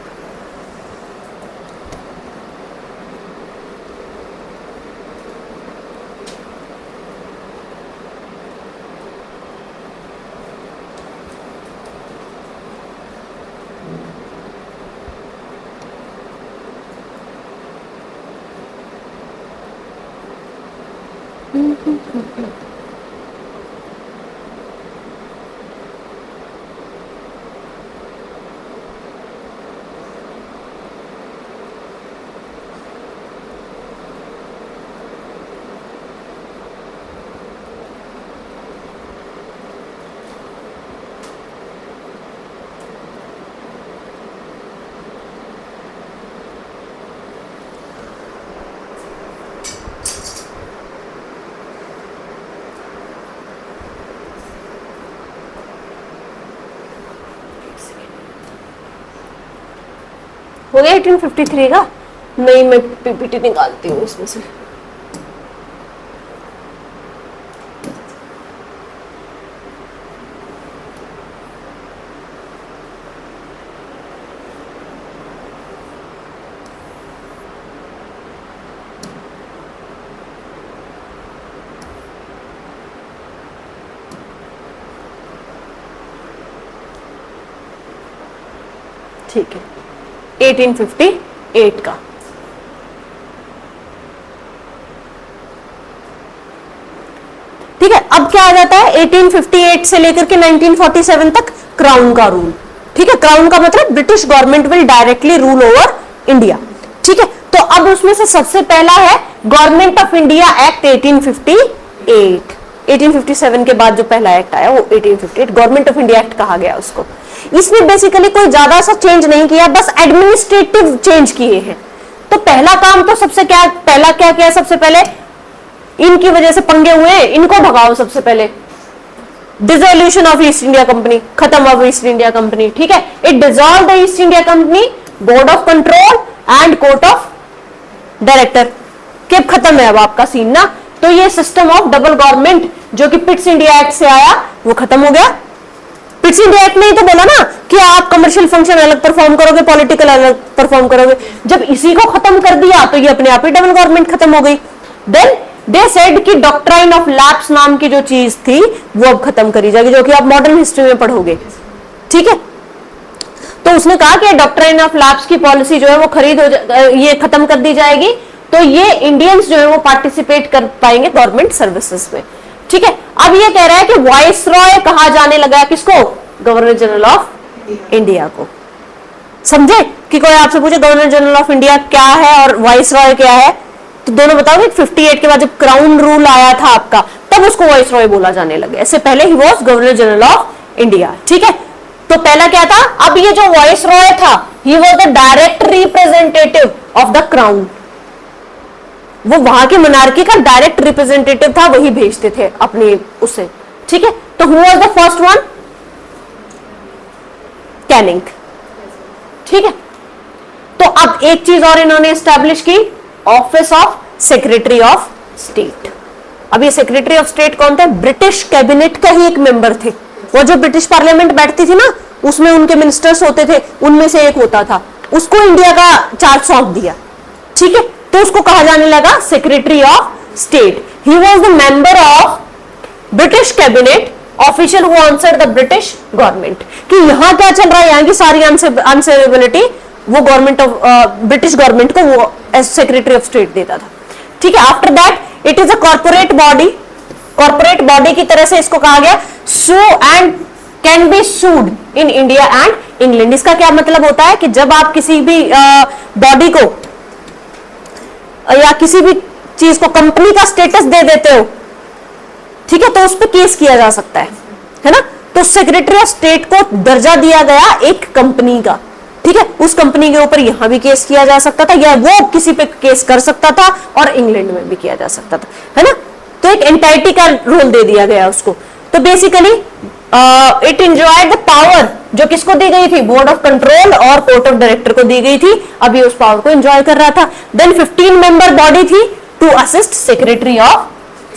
हो गया 1853 का? नहीं, मैं पीपीटी निकालती हूँ इसमें से। ठीक है, 1858 का। ठीक है, अब क्या आ जाता है 1858 से लेकर के 1947 तक क्राउन का रूल। ठीक है, क्राउन का मतलब British government will directly rule over India. ठीक है, तो अब उसमें से सबसे पहला है गवर्नमेंट ऑफ इंडिया एक्ट 1858। 1857 के बाद जो पहला एक्ट आया वो 1858 गवर्नमेंट ऑफ इंडिया एक्ट कहा गया उसको। इसमें बेसिकली कोई ज्यादा सा चेंज नहीं किया, बस एडमिनिस्ट्रेटिव चेंज किए हैं। तो पहला काम तो पहला क्या किया, सबसे पहले इनकी वजह से पंगे हुए, इनको भगाओ सबसे पहले। Dissolution of east India company, खत्म ऑफ ईस्ट इंडिया कंपनी। ठीक है, it dissolve the east India company, board of control and court of director के खत्म है अब आपका सीन ना। तो ये सिस्टम ऑफ डबल गवर्नमेंट जो कि पिट्स इंडिया एक्ट से आया वो खत्म हो गया। पिट्स इंडिया एक्ट ने ही तो बोला ना कि आप कमर्शियल फंक्शन अलग परफॉर्म करोगे, पॉलिटिकल अलग परफॉर्म करोगे। जब इसी को खत्म कर दिया तो ये अपने आप ही डबल गवर्नमेंट खत्म हो गई। देन दे सेड कि डॉक्ट्राइन ऑफ लैप्स नाम की जो चीज थी वो अब खत्म करी जाएगी, जो कि आप मॉडर्न हिस्ट्री में पढ़ोगे। ठीक है, तो उसने कहा कि डॉक्ट्राइन ऑफ लैप्स की पॉलिसी जो है वो ये खत्म कर दी जाएगी, तो ये इंडियंस जो है वो पार्टिसिपेट कर पाएंगे गवर्नमेंट सर्विसेज में। ठीक है, अब ये कह रहा है कि वाइस रॉय कहा जाने लगा किसको, गवर्नर जनरल ऑफ इंडिया को। समझे कि कोई आपसे पूछे गवर्नर जनरल ऑफ इंडिया क्या है और वाइस रॉय क्या है, तो दोनों बताओगे। 58 के बाद जब क्राउन रूल आया था आपका, तब उसको वाइस रॉय बोला जाने लगा, इससे पहले he was governor general of India. ठीक है, तो पहला क्या था, अब ये जो वाइस रॉय था he was the direct representative of the crown. वो वहां की मोनार्की का डायरेक्ट रिप्रेजेंटेटिव था, वही भेजते थे अपने उससे। ठीक है, तो who was the first one, Canning. ठीक है, तो अब एक चीज और इन्होंने एस्टैब्लिश की, office of secretary of state. अब ये सेक्रेटरी ऑफ स्टेट कौन थे, ब्रिटिश कैबिनेट का ही एक मेंबर थे। वो जो ब्रिटिश पार्लियामेंट बैठती थी ना, उसमें उनके मिनिस्टर्स होते थे, उनमें से एक होता था, उसको इंडिया का चार्ज सौंप दिया। ठीक है, तो उसको कहा जाने लगा secretary of state. He was the member of British cabinet, official who answered the British government, कि यहां क्या चल रहा है, यहां की सारी आंसरेबिलिटी वो गवर्नमेंट ऑफ ब्रिटिश गवर्नमेंट को वो एज सेक्रेटरी ऑफ स्टेट देता था। ठीक है, after that it is a corporate body. Corporate body की तरह से इसको कहा गया sue and can be sued in India and England. इसका क्या मतलब होता है कि जब आप किसी भी बॉडी को या किसी भी चीज को कंपनी का स्टेटस दे देते हो, ठीक है, तो उस पर केस किया जा सकता है ना। तो सेक्रेटरी ऑफ स्टेट को दर्जा दिया गया एक कंपनी का। ठीक है, उस कंपनी के ऊपर यहां भी केस किया जा सकता था, या वो किसी पे केस कर सकता था, और इंग्लैंड में भी किया जा सकता था, है ना। तो एक एंटाइटी का रोल दे दिया गया उसको। तो basically it enjoyed the power जो किसको दी गई थी, बोर्ड ऑफ कंट्रोल और कोर्ट ऑफ डायरेक्टर को दी गई थी। अभी उस पावर को एंजॉय कर रहा था। देन 15 मेंबर बॉडी थी to assist secretary of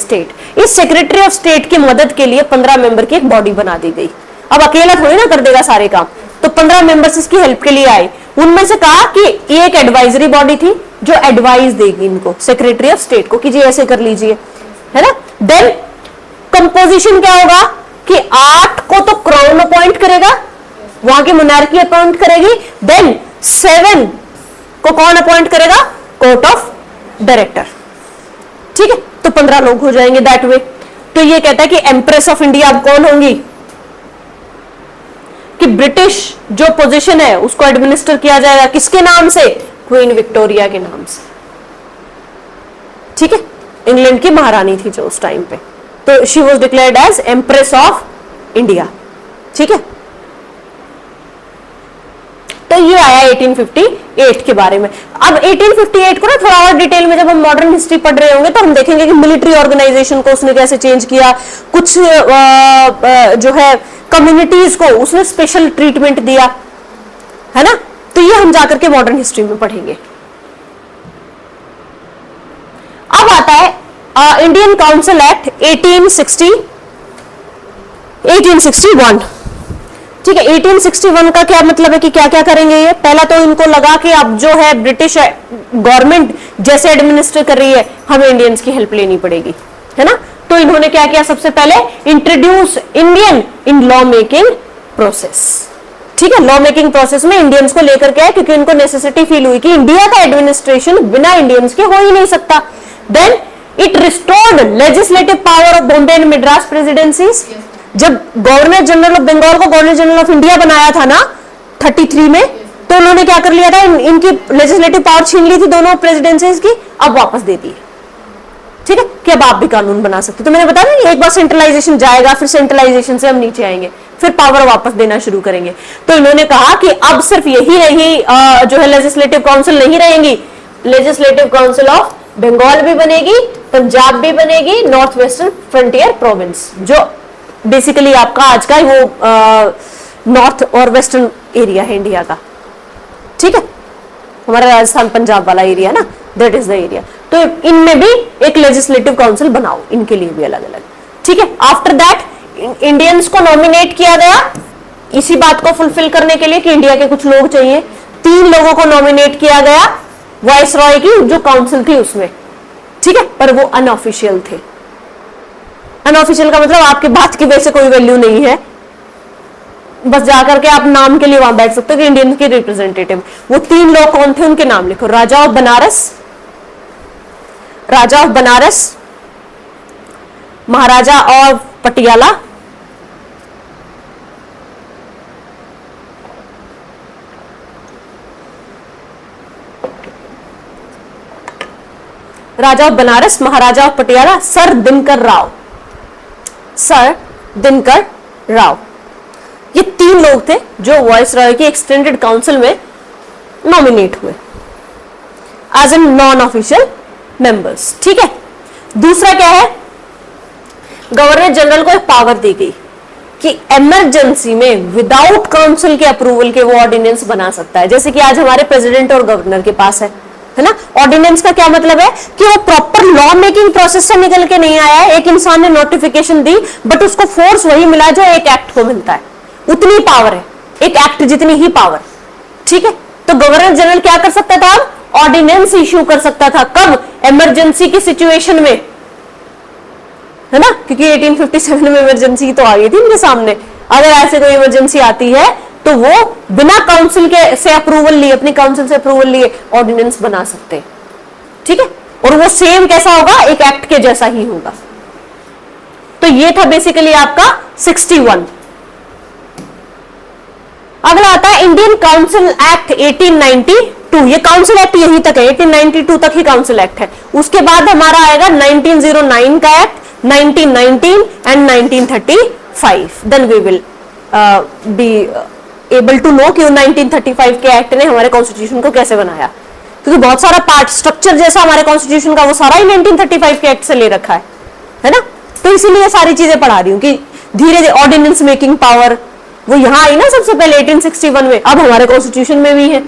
state. इस सेक्रेटरी ऑफ स्टेट की मदद के लिए 15 मेंबर की एक बॉडी बना दी गई। अब अकेला थोड़ी ना कर देगा सारे काम, तो 15 मेंबर्स इसकी हेल्प के लिए आए। उनमें से कहा कि ये एक एडवाइजरी बॉडी थी जो एडवाइस देगी इनको, सेक्रेटरी ऑफ स्टेट को, कि जी ऐसे कर लीजिए, है ना। देन कंपोजिशन क्या होगा कि 8 को तो क्राउन अपॉइंट करेगा, वहां की मोनार्की अपॉइंट करेगी। देन 7 को कौन अपॉइंट करेगा, कोर्ट ऑफ डायरेक्टर। ठीक है, तो 15 लोग हो जाएंगे दैट वे। तो ये कहता है कि एम्प्रेस ऑफ इंडिया अब कौन होंगी, कि ब्रिटिश जो पोजीशन है उसको एडमिनिस्टर किया जाएगा किसके नाम से, क्वीन विक्टोरिया के नाम से। ठीक है, इंग्लैंड की महारानी थी जो उस टाइम पे, तो she was declared as empress of India. ठीक है, तो ये आया 1858 के बारे में। अब 1858 को ना थोड़ा और डिटेल में जब हम मॉडर्न हिस्ट्री पढ़ रहे होंगे तो हम देखेंगे कि मिलिट्री ऑर्गेनाइजेशन को उसने कैसे चेंज किया, कुछ जो है कम्युनिटीज को उसने स्पेशल ट्रीटमेंट दिया, है ना। तो ये हम जाकर के मॉडर्न हिस्ट्री में पढ़ेंगे। अब आता है इंडियन काउंसिल एक्ट 1861। ठीक है, 1861 का क्या मतलब है कि क्या क्या करेंगे ये। पहला तो इनको लगा कि अब जो है ब्रिटिश गवर्नमेंट जैसे एडमिनिस्टर कर रही है, हमें इंडियंस की हेल्प लेनी पड़ेगी, है ना। तो इन्होंने क्या किया, सबसे पहले introduce Indian in law making process. ठीक है, लॉ मेकिंग प्रोसेस में इंडियंस को लेकर के आए, क्योंकि उनको नेसेसिटी फील हुई कि इंडिया का एडमिनिस्ट्रेशन बिना इंडियंस के हो ही नहीं सकता। Then it restored legislative power of Bombay and Madras presidencies. जब गवर्नर जनरल ऑफ बंगाल को गवर्नर जनरल ऑफ इंडिया बनाया था ना 33 में, तो उन्होंने क्या कर लिया था, इनकी लेजिस्लेटिव पावर छीन ली थी दोनों प्रेसिडेंसीज की, अब वापस दे दी। ठीक है, कि अब आप भी कानून बना सकते। तो मैंने बताया ना, एक बार सेंट्रलाइजेशन जाएगा, फिर सेंट्रलाइजेशन से हम नीचे आएंगे, फिर पावर वापस देना शुरू करेंगे। तो इन्होंने कहा कि अब सिर्फ यही रही जो है लेजिस्लेटिव काउंसिल नहीं रहेंगी, लेजिस्लेटिव काउंसिल ऑफ बंगाल भी बनेगी, पंजाब भी बनेगी, नॉर्थ वेस्टर्न फ्रंटियर प्रोविंस, जो बेसिकली आपका आज का वो नॉर्थ और वेस्टर्न एरिया है इंडिया का। ठीक है, हमारा राजस्थान पंजाब वाला एरिया ना, दैट इज द एरिया। तो इनमें भी एक लेजिस्लेटिव काउंसिल बनाओ, इनके लिए भी अलग अलग। ठीक है, आफ्टर दैट इंडियंस को नॉमिनेट किया गया इसी बात को फुलफिल करने के लिए कि इंडिया के कुछ लोग चाहिए। 3 लोगों को नॉमिनेट किया गया वाइस रॉय की जो काउंसिल थी उसमें। ठीक है, पर वो अनऑफिशियल थे। अनऑफिशियल का मतलब आपके बात की वजह से कोई वैल्यू नहीं है, बस जाकर के आप नाम के लिए वहां बैठ सकते हो कि इंडियन के रिप्रेजेंटेटिव। वो 3 लोग कौन थे उनके नाम लिखो। Raja of Banaras, Raja of Banaras, Maharaja of Patiala, Raja of Banaras, Maharaja of Patiala, sir Dinkar Rao, sir Dinkar Rao. ये 3 लोग थे जो वॉइस रॉय की एक्सटेंडेड काउंसिल में नॉमिनेट हुए as an non official members. ठीक है, दूसरा क्या है, गवर्नर जनरल को एक पावर दी गई कि इमरजेंसी में विदाउट काउंसिल के अप्रूवल के वो ऑर्डिनेंस बना सकता है, जैसे कि आज हमारे प्रेसिडेंट और गवर्नर के पास है ना। ऑर्डिनेंस का क्या मतलब है कि वो प्रॉपर लॉ मेकिंग प्रोसेस से निकल के नहीं आया है, एक इंसान ने नोटिफिकेशन दी बट उसको फोर्स वही मिला जो एक एक्ट को मिलता है, उतनी पावर है, एक एक्ट जितनी ही पावर। ठीक है, तो गवर्नर जनरल क्या कर सकता था, ऑर्डिनेंस इश्यू कर सकता था। कब, इमरजेंसी की सिचुएशन में, है ना, क्योंकि 1857 में इमरजेंसी तो आ गई थी इनके सामने। अगर ऐसे कोई इमरजेंसी आती है तो वो बिना काउंसिल के से अप्रूवल लिए, अपनी काउंसिल से अप्रूवल लिए ऑर्डिनेंस बना सकते। ठीक है, और वो सेम कैसा होगा, एक एक्ट के जैसा ही होगा। तो ये था बेसिकली आपका 61। अगला आता है इंडियन काउंसिल एक्ट 1892। ये काउंसिल एक्ट यहीं तक है, 1892 तक ही काउंसिल एक्ट है। उसके बाद हमारा आएगा 1909 का act, 1919 and 1935। Then we will be able to know कि 1935 के एक्ट ने हमारे कॉन्स्टिट्यूशन को कैसे बनाया, क्योंकि बहुत सारा पार्ट स्ट्रक्चर जैसा हमारे कॉन्स्टिट्यूशन का वो सारा ही 1935 के एक्ट से ले रखा है ना। तो इसीलिए सारी चीजें पढ़ा रही हूँ कि धीरे धीरे ऑर्डिनेंस मेकिंग पावर वो यहां आई ना सबसे पहले 1861 में, अब हमारे कॉन्स्टिट्यूशन में भी है।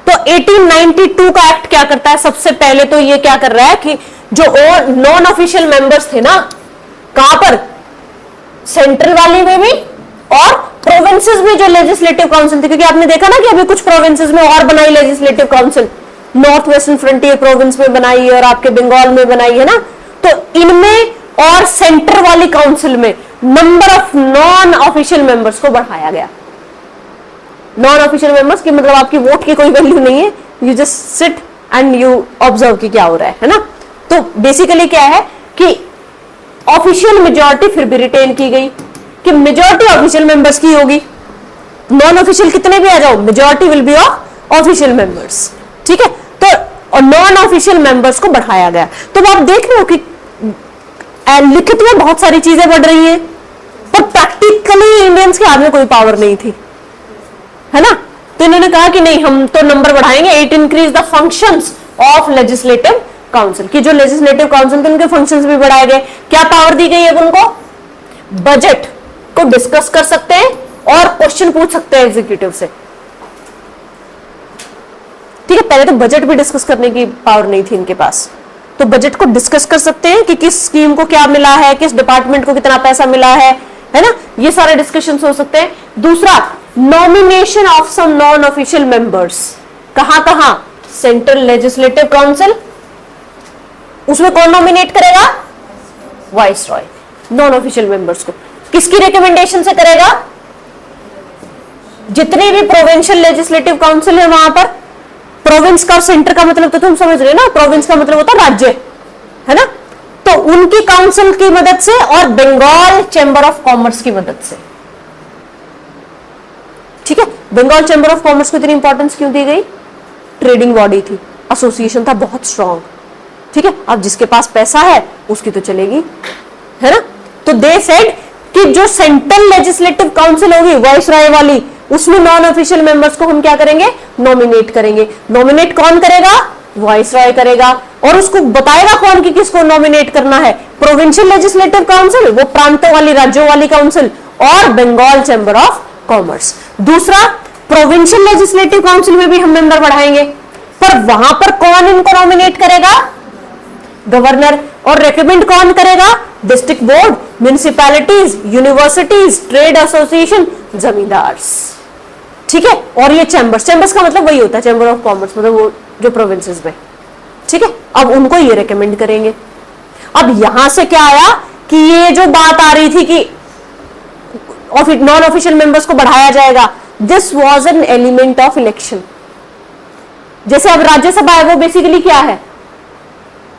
तो 1892 का एक्ट क्या करता है, सबसे पहले तो ये क्या कर रहा है कि जो नॉन ऑफिशियल मेंबर्स थे ना, कहां पर, सेंट्रल वाले में भी और प्रोविंसेस में जो लेजिस्लेटिव काउंसिल थी, क्योंकि आपने देखा ना कि अभी कुछ प्रोविंसेस में और बनाई legislative council, north western frontier province में बनाई है और आपके बंगाल में बनाई है ना। तो इनमें और सेंटर वाली काउंसिल में number of non official members को बढ़ाया गया। नॉन ऑफिशियल मेंबर्स की मतलब आपकी वोट की कोई वैल्यू नहीं है, you just sit and you observe कि क्या हो रहा है ना। तो बेसिकली क्या है कि ऑफिशियल मेजॉरिटी फिर भी रिटेन की गई कि मेजॉरिटी ऑफिशियल मेंबर्स की होगी, नॉन ऑफिशियल कितने भी आ जाओ, majority will be of official members. ठीक है, तो नॉन ऑफिशियल मेंबर्स को बढ़ाया गया। तो आप देख रहे हो कि लिखित में बहुत सारी चीजें बढ़ रही हैं, पर प्रैक्टिकली इंडियंस के हाथ में कोई पावर नहीं थी, है ना। तो इन्होंने कहा कि नहीं, हम तो नंबर बढ़ाएंगे। It increase the functions of legislative council, की जो लेजिस्लेटिव काउंसिल थे उनके फंक्शंस भी बढ़ाए गए। क्या पावर दी गई है उनको, बजट को डिस्कस कर सकते हैं और क्वेश्चन पूछ सकते हैं एग्जीक्यूटिव से। ठीक है, पहले तो बजट भी डिस्कस करने की पावर नहीं थी इनके पास, तो बजट को डिस्कस कर सकते हैं कि किस स्कीम को क्या मिला है, किस डिपार्टमेंट को कितना पैसा मिला है ना, ये सारे डिस्कशंस हो सकते हैं। दूसरा, nomination of some non official members, कहां कहां, सेंट्रल लेजिस्लेटिव काउंसिल, उसमें कौन नॉमिनेट करेगा, viceroy, non official members को। किसकी रिकमेंडेशन से करेगा, जितनी भी प्रोविंशियल लेजिस्लेटिव काउंसिल है वहां पर, प्रोविंस का सेंटर का मतलब तो तुम समझ रहे हो ना, प्रोविंस का मतलब होता है राज्य, है ना, तो उनकी काउंसिल की मदद से और बंगाल चैम्बर ऑफ कॉमर्स की मदद से। ठीक है, बंगाल चैम्बर ऑफ कॉमर्स को इतनी इंपॉर्टेंस क्यों दी गई? ट्रेडिंग बॉडी थी, एसोसिएशन था बहुत स्ट्रांग। ठीक है, अब जिसके पास पैसा है उसकी तो चलेगी, है ना। तो दे सेड कि जो सेंट्रल लेजिस्लेटिव काउंसिल होगी वाइसराय वाली, उसमें नॉन ऑफिशियल मेंबर्स को हम क्या करेंगे? नॉमिनेट करेंगे। नॉमिनेट कौन करेगा? वाइसराय करेगा। और उसको बताएगा कौन कि किसको नॉमिनेट करना है? प्रोविंशियल लेजिस्लेटिव काउंसिल, वो प्रांतों वाली, राज्यों वाली काउंसिल, और बंगाल चैम्बर ऑफ कॉमर्स। दूसरा, प्रोविंशियल लेजिस्लेटिव काउंसिल में भी हम मेंबर बढ़ाएंगे, पर वहां पर कौन इनको नॉमिनेट करेगा? गवर्नर। और रेकमेंड कौन करेगा? District board, municipalities, universities, trade association, zamindars. ठीक है, और ये चैम्बर्स, चैम्बर्स का मतलब वही होता है चैम्बर ऑफ कॉमर्स, मतलब वो जो प्रोविंसेस में। ठीक है, अब उनको ये रेकमेंड करेंगे। अब यहां से क्या आया कि ये जो बात आ रही थी कि नॉन ऑफिशियल मेंबर्स को बढ़ाया जाएगा, this was an element of election. जैसे अब राज्यसभा है, वो बेसिकली क्या है?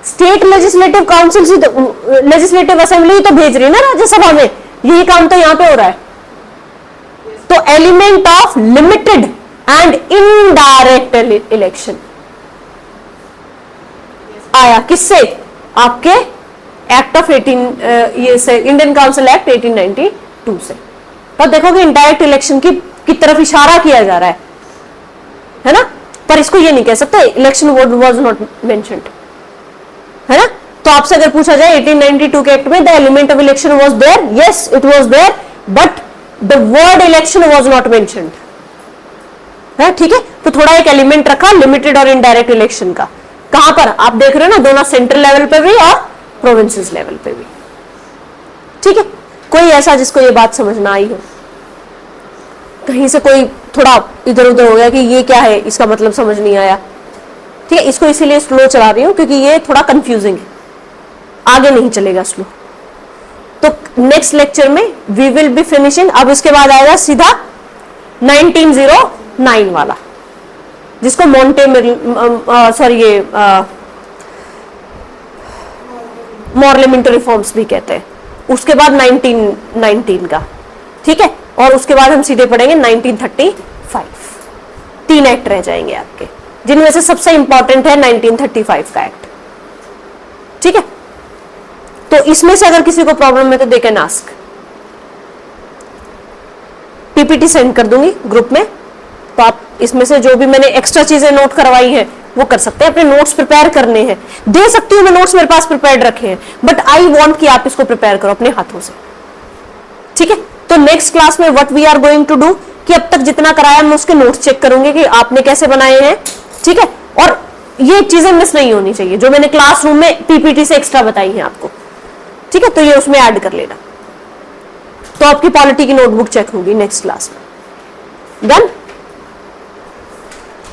State legislative council, legislative assembly तो भेज रही है ना राज्यसभा में, यही काम तो यहां पे हो रहा है। तो element of limited and indirect election आया किससे? आपके एक्ट ऑफ 18 ये से इंडियन काउंसिल एक्ट 1892 से। तो देखोगे इनडायरेक्ट इलेक्शन की तरफ इशारा किया जा रहा है ना, पर इसको ये नहीं कह सकते इलेक्शन वाज नॉट मेंशन्ड, है ना। तो आपसे अगर पूछा जाए 1892 के एक्ट में the element of election was there, yes it was there, but the word election was not mentioned, है। ठीक है, तो थोड़ा एक एलिमेंट रखा लिमिटेड और इनडायरेक्ट इलेक्शन का। कहां पर? आप देख रहे हो ना, दोनों सेंट्रल लेवल पे भी और प्रोविंसेस लेवल पे भी। ठीक है, कोई ऐसा जिसको ये बात समझ ना आई हो, कहीं से कोई थोड़ा इधर उधर हो गया कि ये क्या है, इसका मतलब समझ नहीं आया। ठीक है, इसको इसीलिए स्लो चला रही हूं क्योंकि ये थोड़ा कंफ्यूजिंग है, आगे नहीं चलेगा स्लो। तो नेक्स्ट लेक्चर में वी विल बी फिनिशिंग। अब इसके बाद आएगा सीधा 1909 वाला, जिसको मॉर्लेमेंटरी रिफॉर्म्स भी कहते हैं। उसके बाद 1919 का, ठीक है, और उसके बाद हम सीधे पढ़ेंगे 1935। 3 एक्ट रह जाएंगे आपके, जिनमें से सबसे इंपॉर्टेंट है 1935 का एक्ट। ठीक है, तो इसमें से अगर किसी को प्रॉब्लम है तो they can ask. PPT send कर दूंगी ग्रुप में, तो आप इसमें से जो भी मैंने एक्स्ट्रा चीजें नोट करवाई हैं वो कर सकते हैं। अपने नोट्स प्रिपेयर करने हैं, दे सकती हूँ मैं, नोट्स मेरे पास प्रिपेयर्ड रखे हैं, बट आई वांट कि आप इसको प्रिपेयर करो अपने हाथों से। ठीक है, तो नेक्स्ट क्लास में what we are going to do कि अब तक जितना कराया मैं उसके नोट्स चेक करूंगी कि आपने कैसे बनाए हैं। ठीक है, और ये चीजें मिस नहीं होनी चाहिए जो मैंने क्लासरूम में पीपीटी से एक्स्ट्रा बताई हैं आपको। ठीक है, तो ये उसमें ऐड कर लेना। तो आपकी पॉलिटी की नोटबुक चेक होगी नेक्स्ट क्लास में। डन?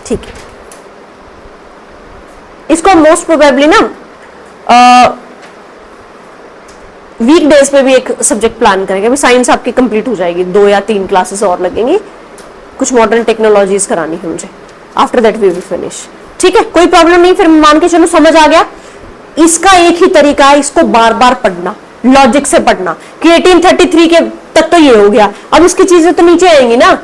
ठीक है, इसको मोस्ट प्रोबेबली ना वीक डेज पे भी एक सब्जेक्ट प्लान करेंगे। अभी साइंस आपकी कंप्लीट हो जाएगी, 2 या 3 क्लासेस और लगेंगी, कुछ मॉडर्न टेक्नोलॉजीज करानी है मुझे। After that we will finish. ठीक है, कोई प्रॉब्लम नहीं, फिर मान के चलो समझ आ गया। इसका एक ही तरीका है, इसको बार बार पढ़ना, लॉजिक से पढ़ना कि 1833 के तक तो ये हो गया, अब इसकी चीजें तो नीचे आएंगी ना,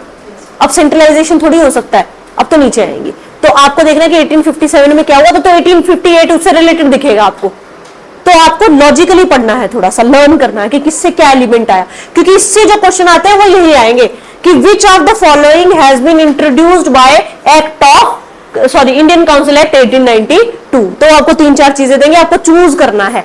अब सेंट्रलाइजेशन थोड़ी हो सकता है, अब तो नीचे आएंगी। तो आपको देखना है कि 1857 में क्या हुआ, तो 1858 उससे रिलेटेड दिखेगा आपको। तो आपको लॉजिकली पढ़ना है, थोड़ा सा लर्न करना है कि किससे क्या एलिमेंट आया, क्योंकि इससे जो क्वेश्चन आते हैं वो यही आएंगे कि which of the following has been introduced by act of Indian council act 1892। तो आपको 3-4 चीजें देंगे, आपको चूज करना है।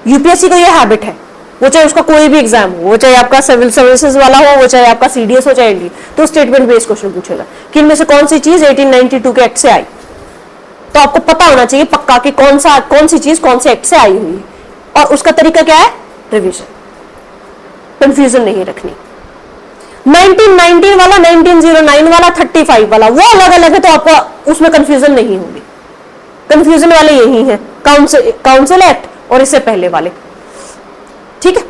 यूपीएससी को यह हैबिट है, वो चाहे उसका कोई भी एग्जाम हो, वो चाहे आपका सिविल सर्विसेज वाला हो, वो चाहे आपका सीडीएस हो, चाहे एनडी, तो स्टेटमेंट बेस्ड क्वेश्चन पूछेगा कि इनमें से कौन सी चीज 1892 के एक्ट से आई। तो आपको पता होना चाहिए पक्का कि कौन सी चीज कौन से एक्ट से आई हुई है, और उसका तरीका क्या है? रिवीजन, कंफ्यूजन नहीं रखनी। 1919 वाला, 1909 वाला, 35 वाला वो अलग अलग है, तो आपको उसमें कंफ्यूजन नहीं होगी। कंफ्यूजन वाले यही है, काउंसिल एक्ट और इससे पहले वाले। ठीक है,